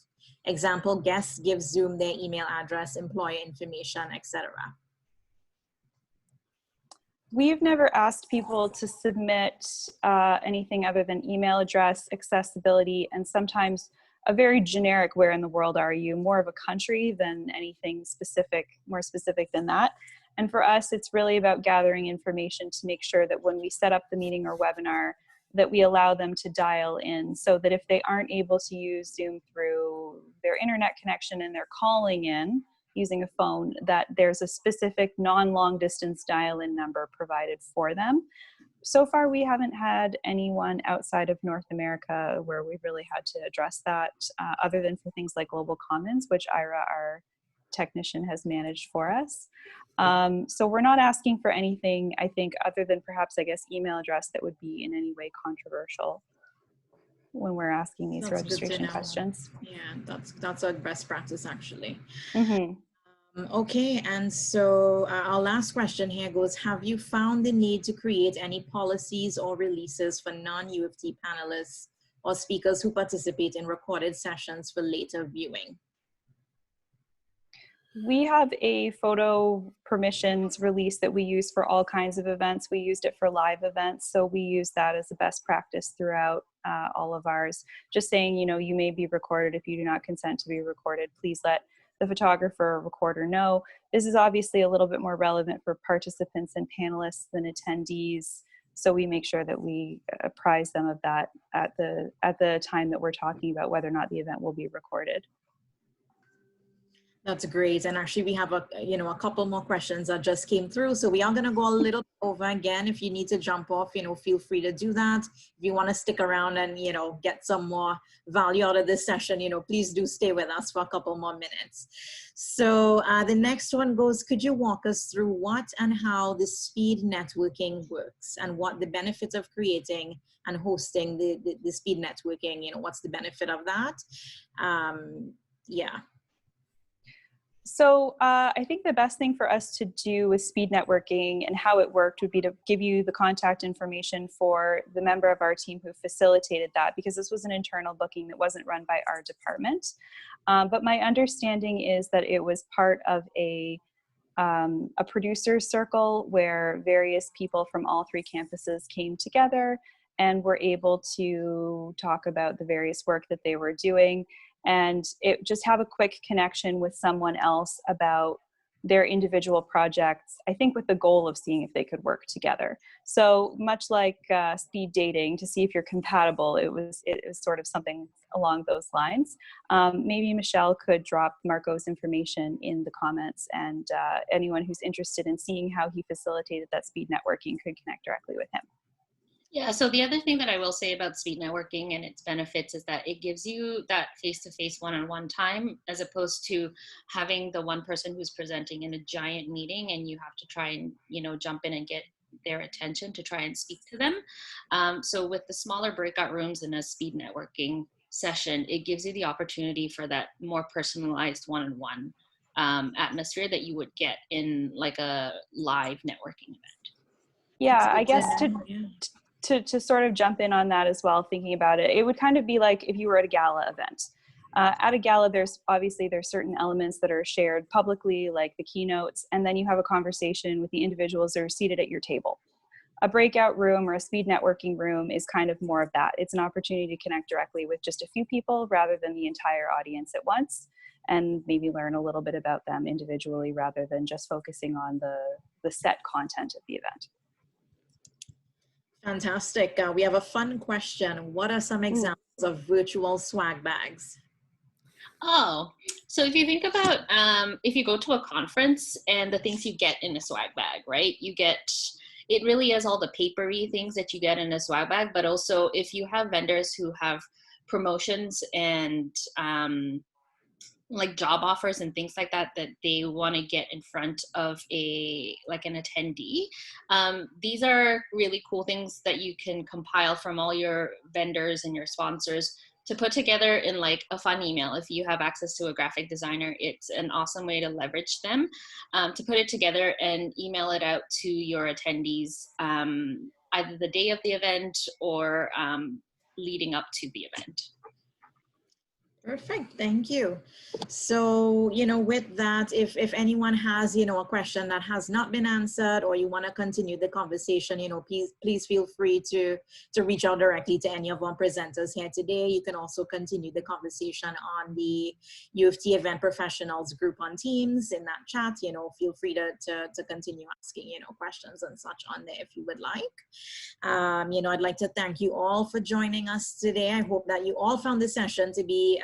Example, guests give Zoom their email address, employer information, etc. We've never asked people to submit anything other than email address, accessibility, and sometimes a very generic where in the world are you, more of a country than anything specific, more specific than that. And for us, it's really about gathering information to make sure that when we set up the meeting or webinar, that we allow them to dial in, so that if they aren't able to use Zoom through their internet connection and they're calling in using a phone, that there's a specific non-long distance dial-in number provided for them. So far, we haven't had anyone outside of North America where we've really had to address that, other than for things like Global Commons, which Ira, our technician, has managed for us. So we're not asking for anything, I think, other than perhaps, I guess, email address that would be in any way controversial when we're asking these registration questions. Yeah, that's a best practice, actually. Mm-hmm. Okay, and so our last question here goes, have you found the need to create any policies or releases for non-U of T panelists or speakers who participate in recorded sessions for later viewing? We have a photo permissions release that we use for all kinds of events. We used it for live events, so we use that as a best practice throughout all of ours. Just saying, you may be recorded. If you do not consent to be recorded, please let the photographer or recorder know. This is obviously a little bit more relevant for participants and panelists than attendees. So we make sure that we apprise them of that at the time that we're talking about whether or not the event will be recorded. That's great. And actually we have a couple more questions that just came through. So we are going to go a little over again. If you need to jump off, feel free to do that. If you want to stick around and, get some more value out of this session, please do stay with us for a couple more minutes. So the next one goes, could you walk us through what and how the speed networking works and what the benefits of creating and hosting the speed networking, what's the benefit of that? Yeah. So I think the best thing for us to do with speed networking and how it worked would be to give you the contact information for the member of our team who facilitated that, because this was an internal booking that wasn't run by our department. But my understanding is that it was part of a producer's circle where various people from all 3 campuses came together and were able to talk about the various work that they were doing, and just have a quick connection with someone else about their individual projects, I think with the goal of seeing if they could work together. So much like speed dating, to see if you're compatible, it was sort of something along those lines. Maybe Michelle could drop Marco's information in the comments, and anyone who's interested in seeing how he facilitated that speed networking could connect directly with him. Yeah, so the other thing that I will say about speed networking and its benefits is that it gives you that face-to-face one-on-one time, as opposed to having the one person who's presenting in a giant meeting and you have to try and, jump in and get their attention to try and speak to them. So with the smaller breakout rooms in a speed networking session, it gives you the opportunity for that more personalized one-on-one atmosphere that you would get in like a live networking event. Yeah, I guess to sort of jump in on that as well, thinking about it, it would kind of be like if you were at a gala event. At a gala, there's certain elements that are shared publicly, like the keynotes, and then you have a conversation with the individuals that are seated at your table. A breakout room or a speed networking room is kind of more of that. It's an opportunity to connect directly with just a few people rather than the entire audience at once, and maybe learn a little bit about them individually rather than just focusing on the set content of the event. Fantastic. We have a fun question. What are some examples of virtual swag bags? Oh, so if you think about, if you go to a conference and the things you get in a swag bag, right? It really is all the papery things that you get in a swag bag, but also if you have vendors who have promotions and like job offers and things like that they want to get in front of an attendee. These are really cool things that you can compile from all your vendors and your sponsors to put together in like a fun email. If you have access to a graphic designer, it's an awesome way to leverage them, to put it together and email it out to your attendees, either the day of the event or leading up to the event. Perfect. Thank you. So, with that, if anyone has, a question that has not been answered or you want to continue the conversation, please feel free to reach out directly to any of our presenters here today. You can also continue the conversation on the U of T Event Professionals group on Teams in that chat. Feel free to continue asking, questions and such on there if you would like. I'd like to thank you all for joining us today. I hope that you all found this session to be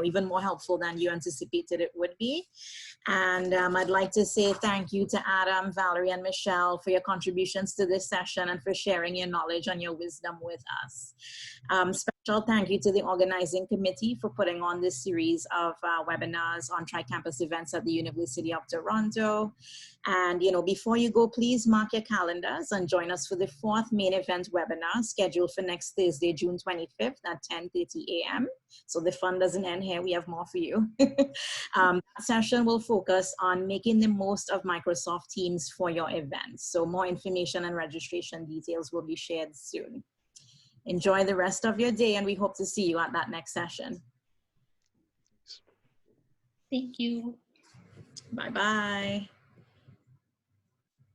even more helpful than you anticipated it would be. And I'd like to say thank you to Adam, Valerie, and Michelle for your contributions to this session and for sharing your knowledge and your wisdom with us. Special thank you to the organizing committee for putting on this series of webinars on Tri-Campus events at the University of Toronto. And, before you go, please mark your calendars and join us for the 4th main event webinar scheduled for next Thursday, June 25th at 10:30 a.m. So the fun doesn't end here. We have more for you. That session will focus on making the most of Microsoft Teams for your events. So more information and registration details will be shared soon. Enjoy the rest of your day, and we hope to see you at that next session. Thank you. Bye-bye.